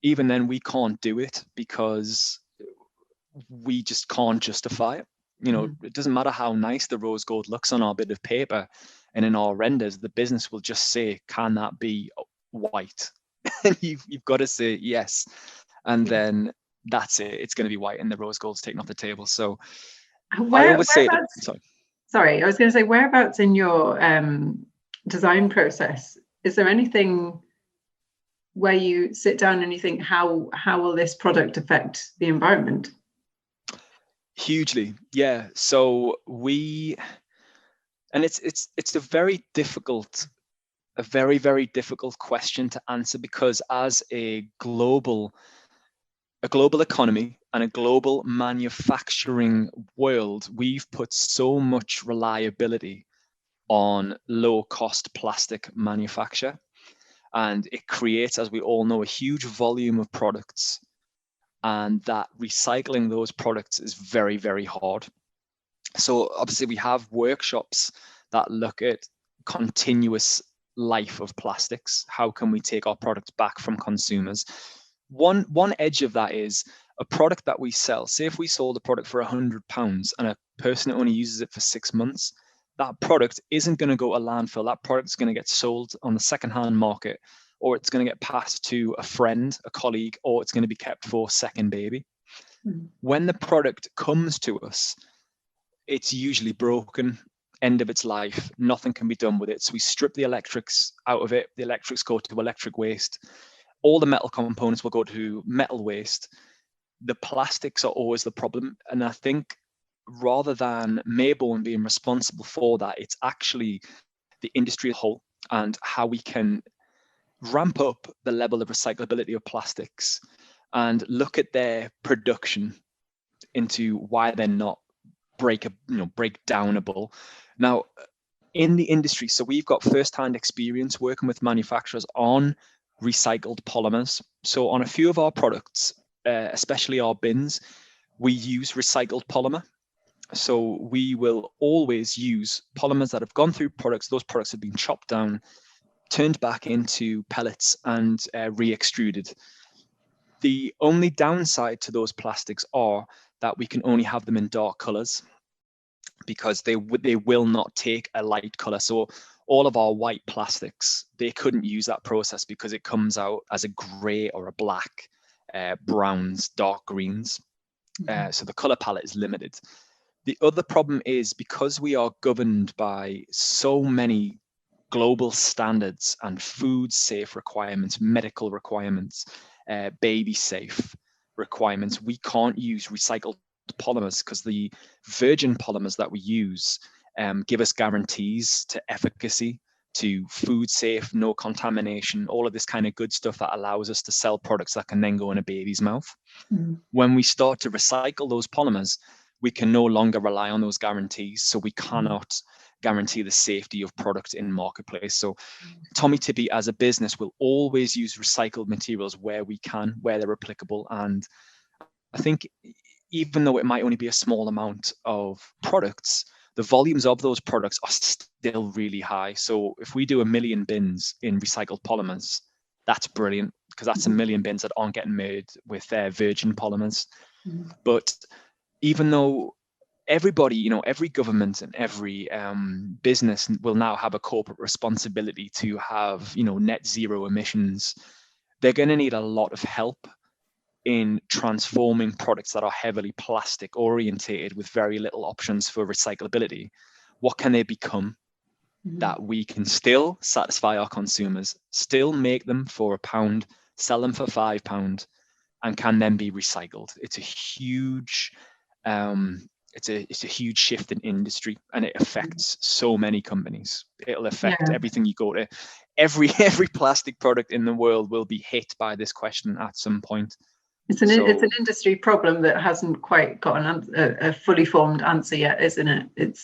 even then, we can't do it because we just can't justify it. You know, it doesn't matter how nice the rose gold looks on our bit of paper and in our renders, the business will just say, can that be white? And you've got to say yes. And then that's it. It's going to be white, and the rose gold's taken off the table. So I always say, sorry, I was going to say, whereabouts in your design process, is there anything where you sit down and you think, how will this product affect the environment? Hugely, yeah. So it's a very, very difficult question to answer, because as a global economy and a global manufacturing world, we've put so much reliability on low cost plastic manufacture, and it creates, as we all know, a huge volume of products, and that recycling those products is very, very hard. So obviously we have workshops that look at continuous life of plastics. How can we take our products back from consumers? One edge of that is a product that we sell. Say if we sold a product for £100 and a person only uses it for 6 months, that product isn't going to go to landfill. That product is going to get sold on the secondhand market, or it's going to get passed to a friend, a colleague, or it's going to be kept for second baby. Mm-hmm. When the product comes to us, it's usually broken, end of its life, nothing can be done with it. So we strip the electrics out of it. The electrics go to electric waste. All the metal components will go to metal waste. The plastics are always the problem. And I think rather than Mayborn being responsible for that, it's actually the industry as a whole and how we can ramp up the level of recyclability of plastics and look at their production into why they're not breakdownable. Now, in the industry, so we've got first-hand experience working with manufacturers on recycled polymers. So on a few of our products, especially our bins, we use recycled polymer. So we will always use polymers that have gone through products. Those products have been chopped down, turned back into pellets, and re-extruded. The only downside to those plastics are that we can only have them in dark colors, because they will not take a light color. So all of our white plastics, they couldn't use that process because it comes out as a gray or a black, browns, dark greens. So the color palette is limited. The other problem is, because we are governed by so many global standards and food safe requirements, medical requirements, baby safe requirements, we can't use recycled polymers, because the virgin polymers that we use give us guarantees to efficacy, to food safe, no contamination, all of this kind of good stuff that allows us to sell products that can then go in a baby's mouth. When we start to recycle those polymers, we can no longer rely on those guarantees. So we cannot guarantee the safety of product in marketplace. So Tommee Tippee as a business will always use recycled materials where we can, where they're applicable. And I think even though it might only be a small amount of products, the volumes of those products are still really high. So if we do 1 million bins in recycled polymers, that's brilliant, because that's 1 million bins that aren't getting made with virgin polymers. But even though everybody, every government and every business will now have a corporate responsibility to have, net zero emissions, they're going to need a lot of help in transforming products that are heavily plastic orientated with very little options for recyclability. What can they become that we can still satisfy our consumers, still make them for £1, sell them for £5, and can then be recycled? It's a huge it's a huge shift in industry, and it affects so many companies. It'll affect everything you go to. Every plastic product in the world will be hit by this question at some point. It's an industry problem that hasn't quite got a fully formed answer yet, isn't it? It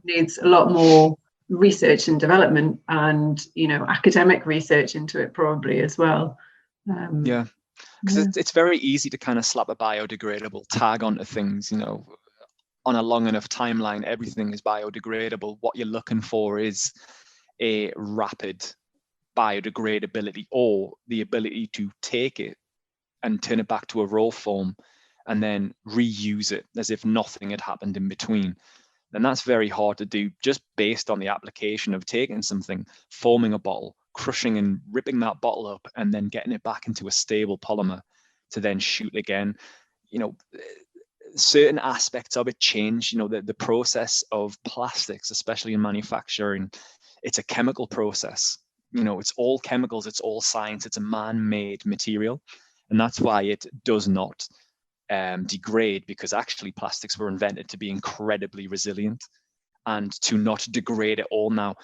needs a lot more research and development, and academic research into it probably as well. Because it's very easy to kind of slap a biodegradable tag onto things. On a long enough timeline, everything is biodegradable. What you're looking for is a rapid biodegradability, or the ability to take it and turn it back to a raw form and then reuse it as if nothing had happened in between. And that's very hard to do just based on the application of taking something, forming a bottle, crushing and ripping that bottle up, and then getting it back into a stable polymer to then shoot again. Certain aspects of it change. The process of plastics, especially in manufacturing, it's a chemical process. It's all chemicals, it's all science, it's a man-made material. And that's why it does not degrade, because actually plastics were invented to be incredibly resilient and to not degrade at all. Now,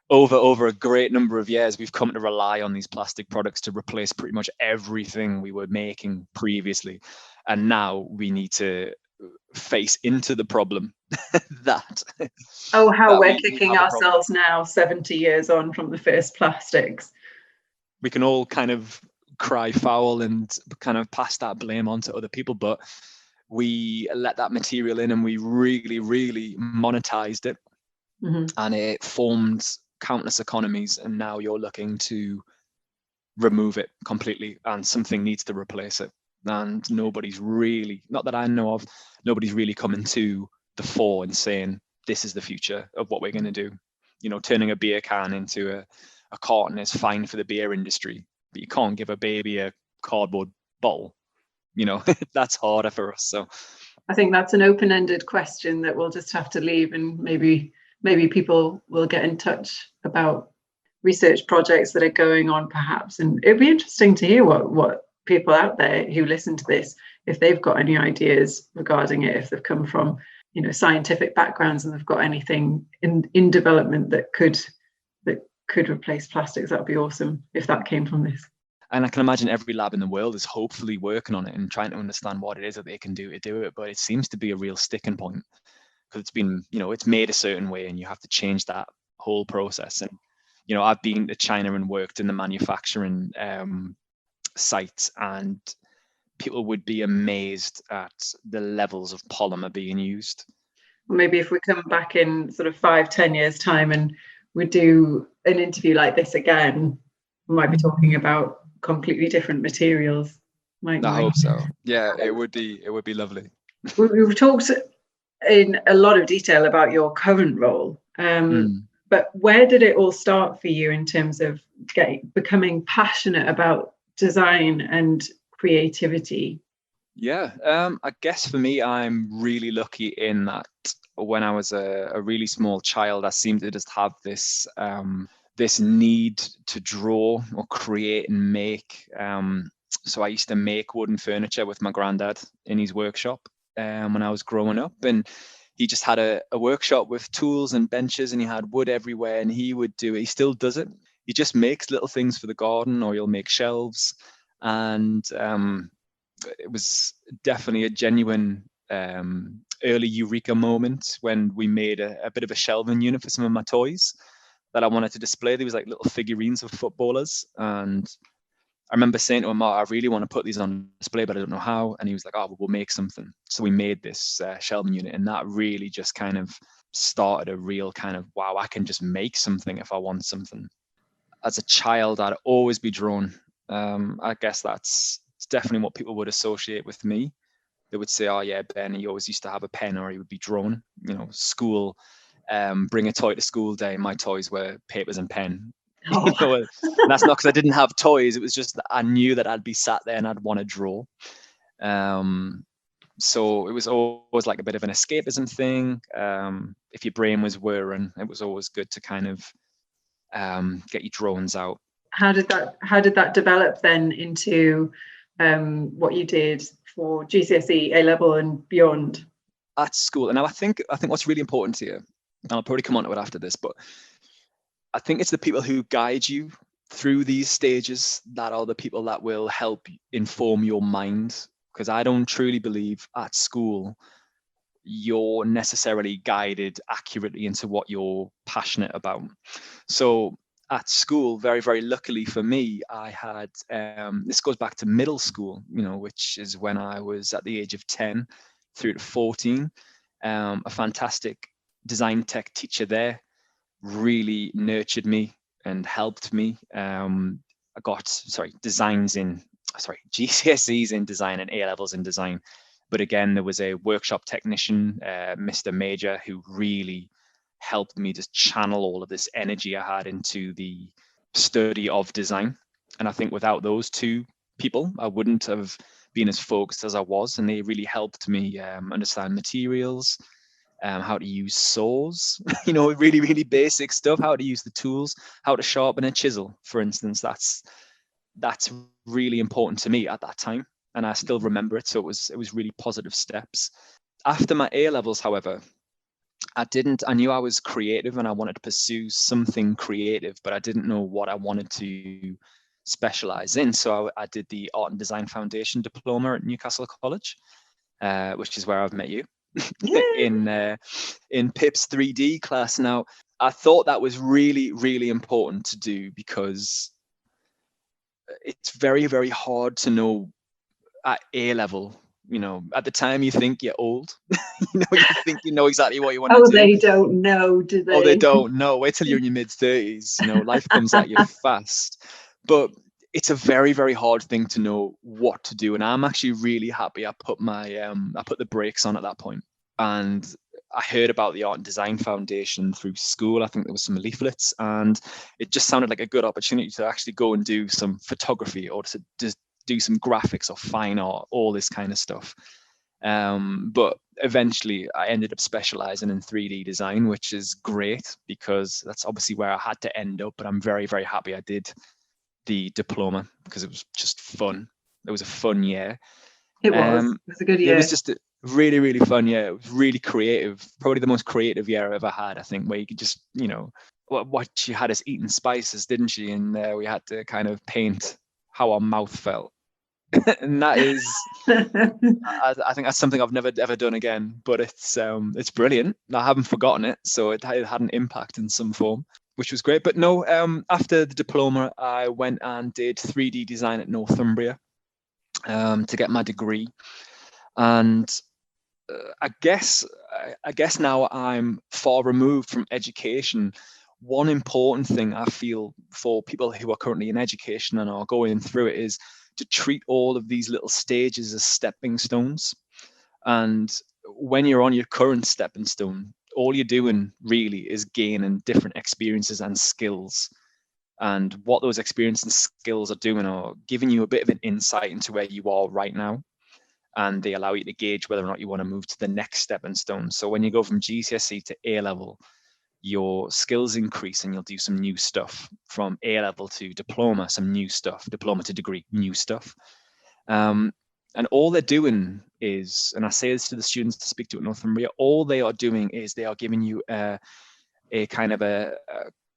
over a great number of years, we've come to rely on these plastic products to replace pretty much everything we were making previously. And now we need to face into the problem that we're kicking ourselves now, 70 years on from the first plastics. We can all kind of cry foul and kind of pass that blame on to other people, but we let that material in and we really, really monetized it, and it formed countless economies. And now you're looking to remove it completely, and something needs to replace it. And nobody's really, not that I know of, nobody's really coming to the fore and saying, this is the future of what we're going to do. Turning a beer can into a carton is fine for the beer industry, but you can't give a baby a cardboard bottle. That's harder for us. So I think that's an open-ended question that we'll just have to leave, and maybe people will get in touch about research projects that are going on perhaps. And it'd be interesting to hear what people out there who listen to this, if they've got any ideas regarding it, if they've come from scientific backgrounds and they've got anything in development that could replace plastics. That would be awesome if that came from this. And I can imagine every lab in the world is hopefully working on it and trying to understand what it is that they can do to do it. But it seems to be a real sticking point, because it's been, it's made a certain way and you have to change that whole process. And, I've been to China and worked in the manufacturing sites, and people would be amazed at the levels of polymer being used. Maybe if we come back in sort of 5-10 years time and we do an interview like this again, we might be talking about completely different materials. I hope so. Yeah, it would be lovely. We've talked in a lot of detail about your current role, but where did it all start for you in terms of becoming passionate about design and creativity? I guess for me, I'm really lucky in that when I was a really small child, I seemed to just have this need to draw or create and make. So I used to make wooden furniture with my granddad in his workshop when I was growing up, and he just had a workshop with tools and benches, and he had wood everywhere, and he still does it. He just makes little things for the garden, or he'll make shelves. And it was definitely a genuine early eureka moment when we made a bit of a shelving unit for some of my toys that I wanted to display. There was like little figurines of footballers, and I remember saying to him, "I really want to put these on display, but I don't know how." And he was like, "Oh, well, we'll make something." So we made this shelving unit, and that really just kind of started a real kind of, wow, I can just make something if I want something. As a child, I'd always be drawn. I guess it's definitely what people would associate with me. They would say, "Oh yeah, Ben, he always used to have a pen," or he would be drawn. School, bring a toy to school day. My toys were papers and pen. Oh. And that's not because I didn't have toys. It was just that I knew that I'd be sat there and I'd want to draw. So it was always like a bit of an escapism thing. If your brain was whirring, it was always good to kind of get your drawings out. How did that develop then into what you did for GCSE, A level, and beyond? At school, and now I think what's really important here, and I'll probably come on to it after this, but I think it's the people who guide you through these stages that are the people that will help inform your mind. Because I don't truly believe at school you're necessarily guided accurately into what you're passionate about. So at school, very, very luckily for me, I had, this goes back to middle school, which is when I was at the age of 10 through to 14, a fantastic design tech teacher there really nurtured me and helped me. I got GCSEs in design and A levels in design. But again, there was a workshop technician, Mr. Major, who really helped me to channel all of this energy I had into the study of design. And I think without those two people, I wouldn't have been as focused as I was. And they really helped me understand materials, how to use saws, really, really basic stuff, how to use the tools, how to sharpen a chisel, for instance. That's really important to me at that time. And I still remember it. So it was really positive steps. After my A levels, however, I knew I was creative and I wanted to pursue something creative, but I didn't know what I wanted to specialize in. So I did the Art and Design Foundation diploma at Newcastle College, which is where I've met you in Pip's 3D class. Now, I thought that was really, really important to do because it's very, very hard to know at A level. At the time you think you're old. You think you know exactly what you want to do. They don't know, do they? Oh, they don't know. Wait till you're in your mid-30s. Life comes at you fast. But it's a very, very hard thing to know what to do. And I'm actually really happy I put the brakes on at that point. And I heard about the Art and Design Foundation through school. I think there was some leaflets, and it just sounded like a good opportunity to actually go and do some photography or to just do some graphics or fine art, all this kind of stuff. But eventually I ended up specializing in 3D design, which is great because that's obviously where I had to end up. But I'm very, very happy I did the diploma because it was just fun. It was a fun year. It was a good year. It was just a really, really fun year. It was really creative, probably the most creative year I've ever had, I think, where you could just, what she had us eating spices, didn't she? And we had to kind of paint how our mouth felt. And that is, I think that's something I've never ever done again. But it's brilliant. I haven't forgotten it, so it had an impact in some form, which was great. But no, after the diploma, I went and did 3D design at Northumbria to get my degree, and I guess now I'm far removed from education. One important thing I feel for people who are currently in education and are going through it is to treat all of these little stages as stepping stones. And when you're on your current stepping stone, all you're doing really is gaining different experiences and skills. And what those experiences and skills are doing are giving you a bit of an insight into where you are right now. And they allow you to gauge whether or not you want to move to the next stepping stone. So when you go from GCSE to A level, your skills increase and you'll do some new stuff. From A level to diploma, some new stuff. Diploma to degree, new stuff. And all they're doing is, and I say this to the students to speak to at Northumbria, all they are doing is they are giving you a kind of a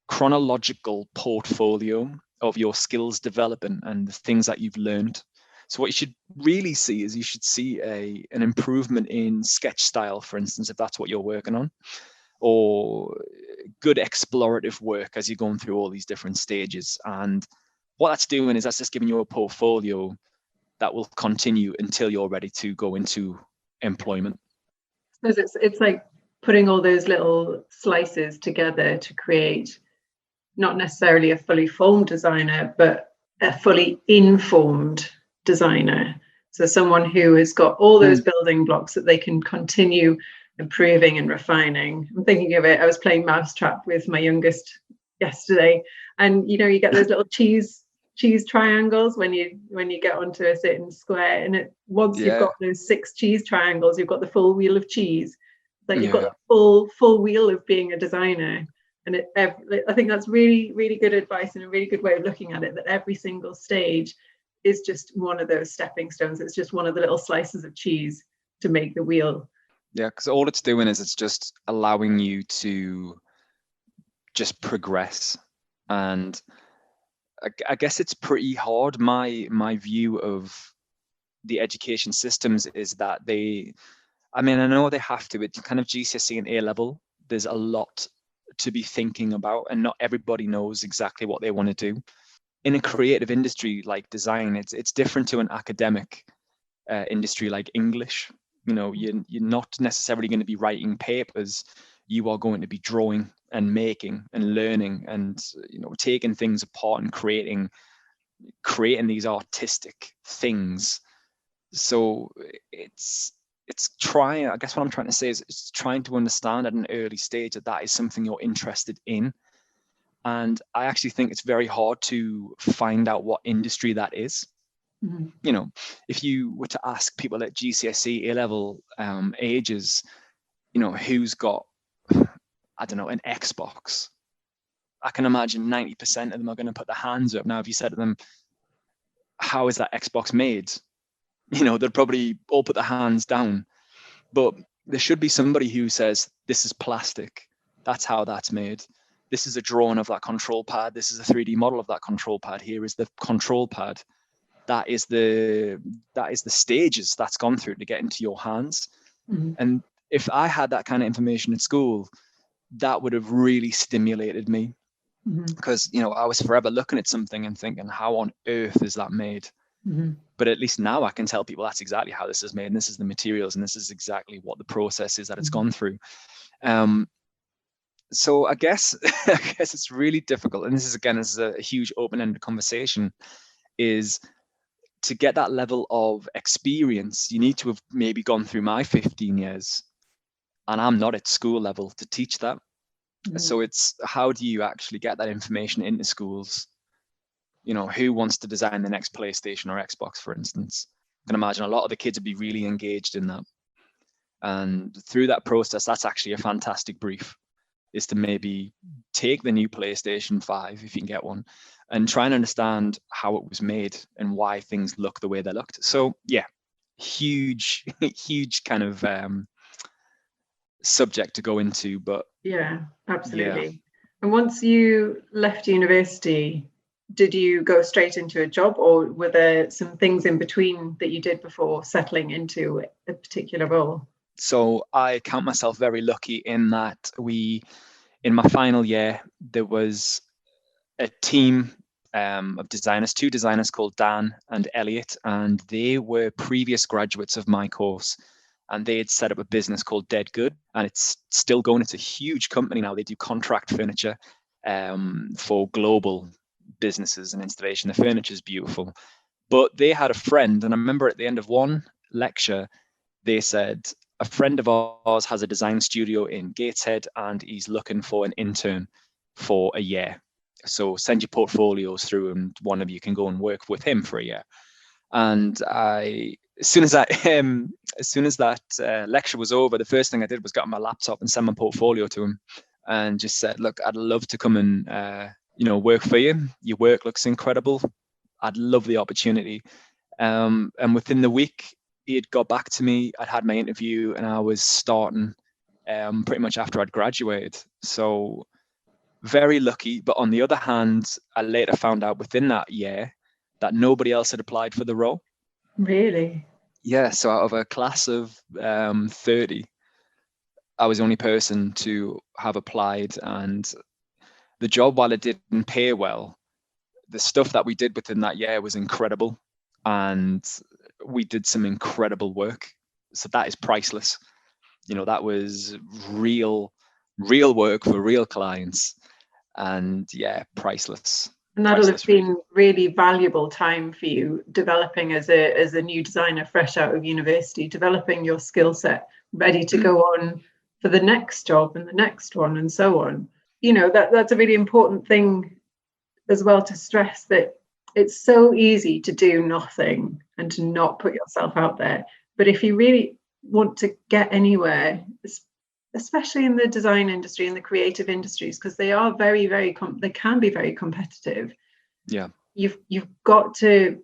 chronological portfolio of your skills development and the things that you've learned. So what you should really see is you should see an improvement in sketch style, for instance, if that's what you're working on, or good explorative work as you're going through all these different stages. And what that's doing is that's just giving you a portfolio that will continue until you're ready to go into employment. Because it's like putting all those little slices together to create not necessarily a fully formed designer, but a fully informed designer. So someone who has got all those building blocks that they can continue improving and refining. I'm thinking of it, I was playing Mousetrap with my youngest yesterday, and you know, you get those little cheese triangles when you get onto a certain square, and once you've got those 6 cheese triangles, you've got the full wheel of cheese. Like you've got the full wheel of being a designer. And I think that's really, really good advice and a really good way of looking at it, that every single stage is just one of those stepping stones. It's just one of the little slices of cheese to make the wheel. Yeah, because all it's doing is it's just allowing you to just progress. And I guess it's pretty hard. My view of the education systems is that I know they have to. It's kind of GCSE and A level. There's a lot to be thinking about, and not everybody knows exactly what they want to do. In a creative industry like design, it's different to an academic industry like English. You know, you're not necessarily going to be writing papers. You are going to be drawing and making and learning and, you know, taking things apart and creating these artistic things. So it's trying, I guess what I'm trying to say is it's trying to understand at an early stage that is something you're interested in. And I actually think it's very hard to find out what industry that is. Mm-hmm. You know, if you were to ask people at GCSE A-level ages, you know, who's got, I don't know, an Xbox, I can imagine 90% of them are going to put their hands up. Now, if you said to them, how is that Xbox made? You know, they'd probably all put their hands down. But there should be somebody who says, this is plastic. That's how that's made. This is a drawing of that control pad. This is a 3D model of that control pad. Here is the control pad. That is the stages that's gone through to get into your hands. Mm-hmm. And if I had that kind of information at school, that would have really stimulated me. Mm-hmm. Because, you know, I was forever looking at something and thinking, how on earth is that made? Mm-hmm. But at least now I can tell people that's exactly how this is made, and this is the materials, and this is exactly what the process is that it's gone through. So I guess it's really difficult, and this is a huge open-ended conversation, is to get that level of experience, you need to have maybe gone through my 15 years, and I'm not at school level to teach that. Mm-hmm. So it's, how do you actually get that information into schools? You know, who wants to design the next PlayStation or Xbox, for instance? I can imagine a lot of the kids would be really engaged in that. And through that process, that's actually a fantastic brief, is to maybe take the new PlayStation 5, if you can get one, and try and understand how it was made and why things look the way they looked. So yeah, huge kind of subject to go into, but yeah, absolutely. Yeah. And once you left university, did you go straight into a job, or were there some things in between that you did before settling into a particular role? So I count myself very lucky in that in my final year, there was a team of designers, 2 designers called Dan and Elliot, and they were previous graduates of my course. And they had set up a business called Dead Good, and it's still going. It's a huge company now. They do contract furniture for global businesses and installation. The furniture is beautiful. But they had a friend, and I remember at the end of one lecture, they said, a friend of ours has a design studio in Gateshead, and he's looking for an intern for a year. So send your portfolios through, and one of you can go and work with him for a year. And as soon as that lecture was over, the first thing I did was get on my laptop and send my portfolio to him, and just said, look, I'd love to come and work for you. Your work looks incredible. I'd love the opportunity. And within the week, he had got back to me. I'd had my interview, and I was starting pretty much after I'd graduated. So very lucky. But on the other hand, I later found out within that year that nobody else had applied for the role. Really? Yeah. So out of a class of 30, I was the only person to have applied. And the job, while it didn't pay well, the stuff that we did within that year was incredible. And we did some incredible work. So that is priceless. That was real work for real clients. And yeah, priceless. And that'll have been really valuable time for you, developing as a new designer fresh out of university, developing your skill set, ready to go on for the next job and the next one and so on. That's a really important thing as well to stress, that it's so easy to do nothing and to not put yourself out there. But if you really want to get anywhere, especially in the design industry and the creative industries, because they are very, very they can be very competitive. Yeah, you've got to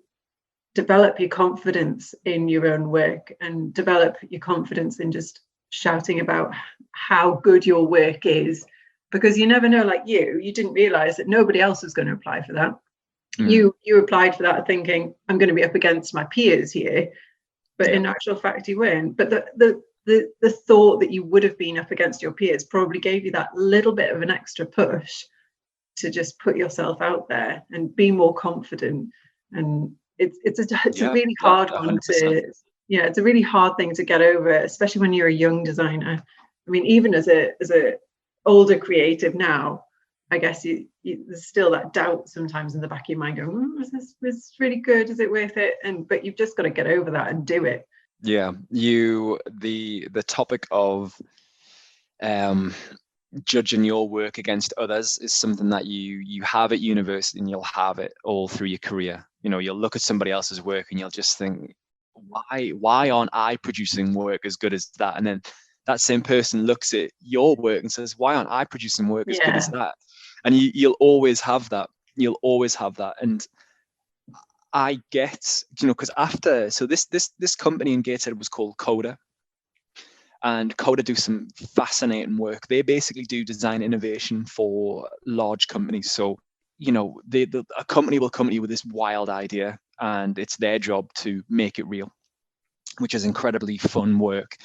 develop your confidence in your own work and develop your confidence in just shouting about how good your work is, because you never know. Like you didn't realize that nobody else was going to apply for that. You applied for that thinking, I'm going to be up against my peers here, but in actual fact you weren't. But the thought that you would have been up against your peers probably gave you that little bit of an extra push to just put yourself out there and be more confident. And it's a really hard one to, it's a really hard thing to get over, especially when you're a young designer. I mean, even as a older creative now, I guess there's still that doubt sometimes in the back of your mind going, is this really good? Is it worth it? But you've just got to get over that and do it. Yeah, the topic of judging your work against others is something that you have at university, and you'll have it all through your career. You'll look at somebody else's work and you'll just think, why aren't I producing work as good as that? And then that same person looks at your work and says, why aren't I producing work as good as that? And you'll always have that. And I get, because after, so this company in Gateshead was called Coda, and Coda do some fascinating work. They basically do design innovation for large companies. So, a company will come to you with this wild idea, and it's their job to make it real, which is incredibly fun work.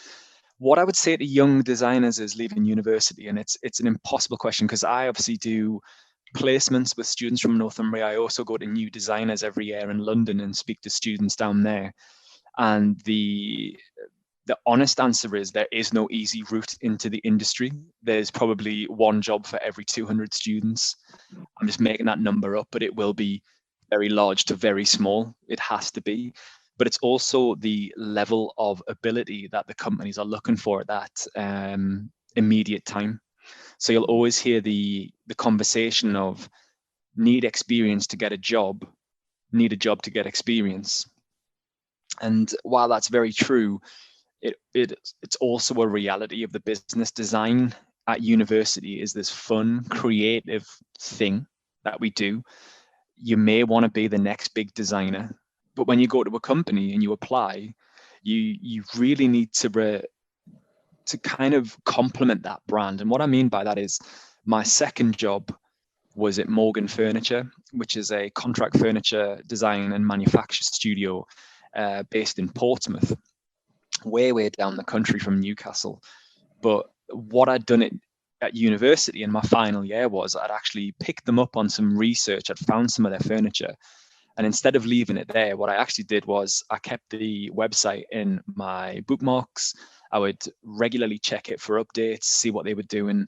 What I would say to young designers is leaving university, and it's an impossible question, because I obviously do placements with students from Northumbria. I also go to new designers every year in London and speak to students down there. And the honest answer is there is no easy route into the industry. There's probably one job for every 200 students. I'm just making that number up, but it will be very large to very small. It has to be. But it's also the level of ability that the companies are looking for at that immediate time. So you'll always hear the conversation of need experience to get a job, need a job to get experience. And while that's very true, it's also a reality of the business. Design at university is this fun, creative thing that we do. You may want to be the next big designer, but when you go to a company and you apply, you really need to kind of complement that brand. And what I mean by that is, my second job was at Morgan Furniture, which is a contract furniture design and manufacture studio based in Portsmouth, way down the country from Newcastle. But what I'd done at university in my final year was I'd actually picked them up on some research. I'd found some of their furniture. And instead of leaving it there, what I actually did was I kept the website in my bookmarks. I would regularly check it for updates, see what they were doing,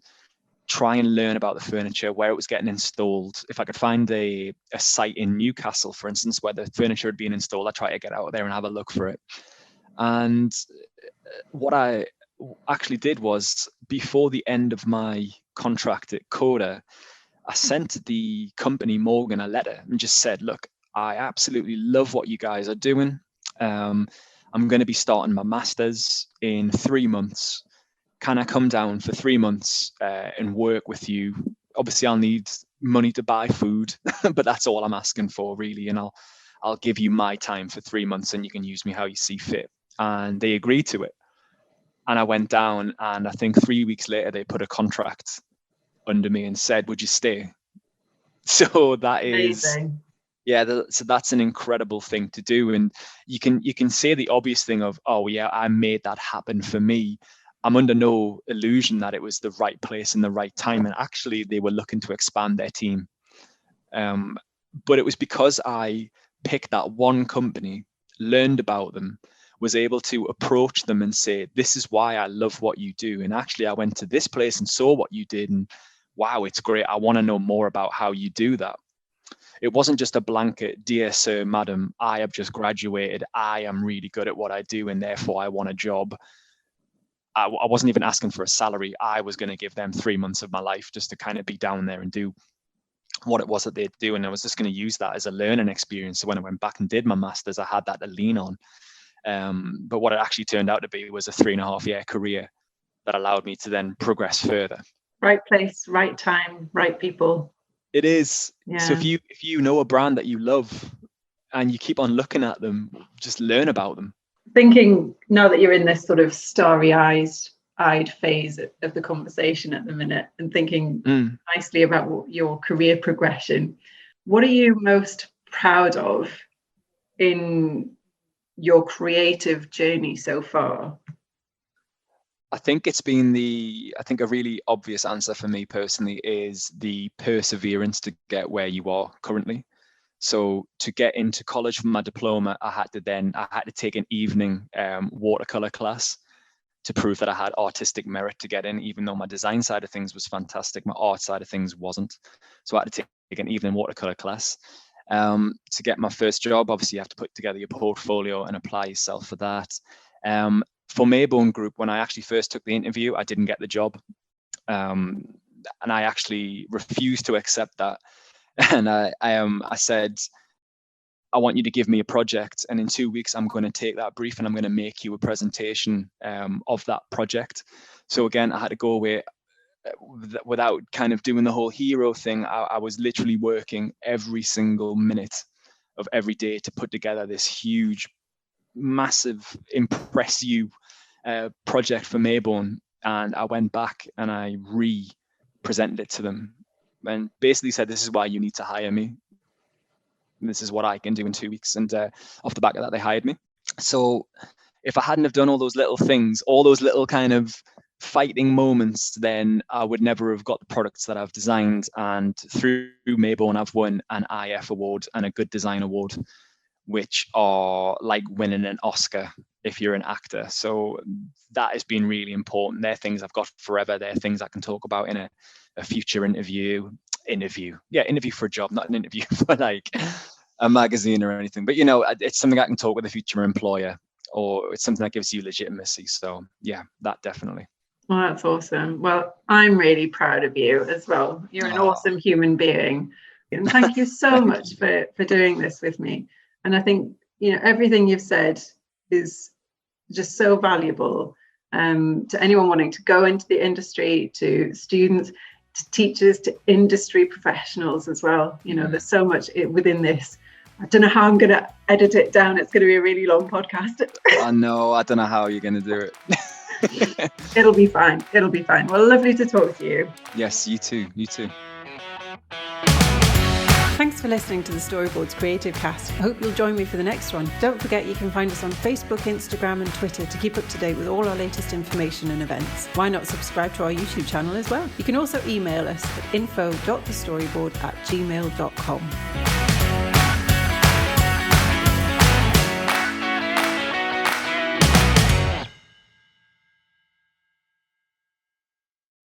try and learn about the furniture, where it was getting installed. If I could find a site in Newcastle, for instance, where the furniture had been installed, I'd try to get out there and have a look for it. And what I actually did was, before the end of my contract at Coda, I sent the company Morgan a letter and just said, look, I absolutely love what you guys are doing. I'm going to be starting my master's in 3 months. Can I come down for 3 months and work with you? Obviously, I'll need money to buy food, but that's all I'm asking for, really. And I'll I'll give you my time for 3 months and you can use me how you see fit. And they agreed to it. And I went down, and I think 3 weeks later, they put a contract under me and said, would you stay? So that is, Amazing. so that's an incredible thing to do. And you can say the obvious thing of, oh yeah, I made that happen for me. I'm under no illusion that it was the right place and the right time. And actually they were looking to expand their team. But it was because I picked that one company, learned about them, was able to approach them and say, this is why I love what you do. And actually I went to this place and saw what you did, and wow, it's great. I want to know more about how you do that. It wasn't just a blanket, dear sir, madam, I have just graduated. I am really good at what I do, and therefore I want a job. I wasn't even asking for a salary. I was going to give them 3 months of my life just to kind of be down there and do what it was that they'd do. And I was just going to use that as a learning experience. So when I went back and did my master's, I had that to lean on. But what it actually turned out to be was a 3.5-year career that allowed me to then progress further. Right place, right time, right people. It is. Yeah. So if you know a brand that you love and you keep on looking at them, just learn about them. Thinking now that you're in this sort of starry-eyed phase of the conversation at the minute, and thinking nicely about your career progression, what are you most proud of in your creative journey so far? I think it's been a really obvious answer for me personally is the perseverance to get where you are currently. So to get into college for my diploma, I had to take an evening watercolor class to prove that I had artistic merit to get in, even though my design side of things was fantastic, my art side of things wasn't. So I had to take an evening watercolor class. To get my first job, obviously you have to put together your portfolio and apply yourself for that. For Mayborn Group, when I actually first took the interview, I didn't get the job. And I actually refused to accept that. And I said, I want you to give me a project, and in 2 weeks, I'm going to take that brief and I'm going to make you a presentation of that project. So again, I had to go away without kind of doing the whole hero thing. I was literally working every single minute of every day to put together this huge, massive, impress you project for Mayborn. And I went back and I presented it to them and basically said, this is why you need to hire me. This is what I can do in 2 weeks. And off the back of that, they hired me. So if I hadn't have done all those little things, all those little kind of fighting moments, then I would never have got the products that I've designed. And through Mayborn, I've won an IF award and a Good Design Award, which are like winning an Oscar if you're an actor. So that has been really important. They're things I've got forever. They're things I can talk about in a future interview for a job, not an interview for like a magazine or anything. But, it's something I can talk with a future employer, or it's something that gives you legitimacy. So yeah, that definitely. Well, that's awesome. Well, I'm really proud of you as well. You're an awesome human being. And thank you so much for doing this with me. And I think, everything you've said is just so valuable to anyone wanting to go into the industry, to students, to teachers, to industry professionals as well. There's so much within this. I don't know how I'm going to edit it down. It's going to be a really long podcast. I know. I don't know how you're going to do it. It'll be fine. Well, lovely to talk to you. Yes, you too. Thanks for listening to the Storyboards Creativecast. I hope you'll join me for the next one. Don't forget you can find us on Facebook, Instagram and Twitter to keep up to date with all our latest information and events. Why not subscribe to our YouTube channel as well? You can also email us at info.thestoryboard@gmail.com.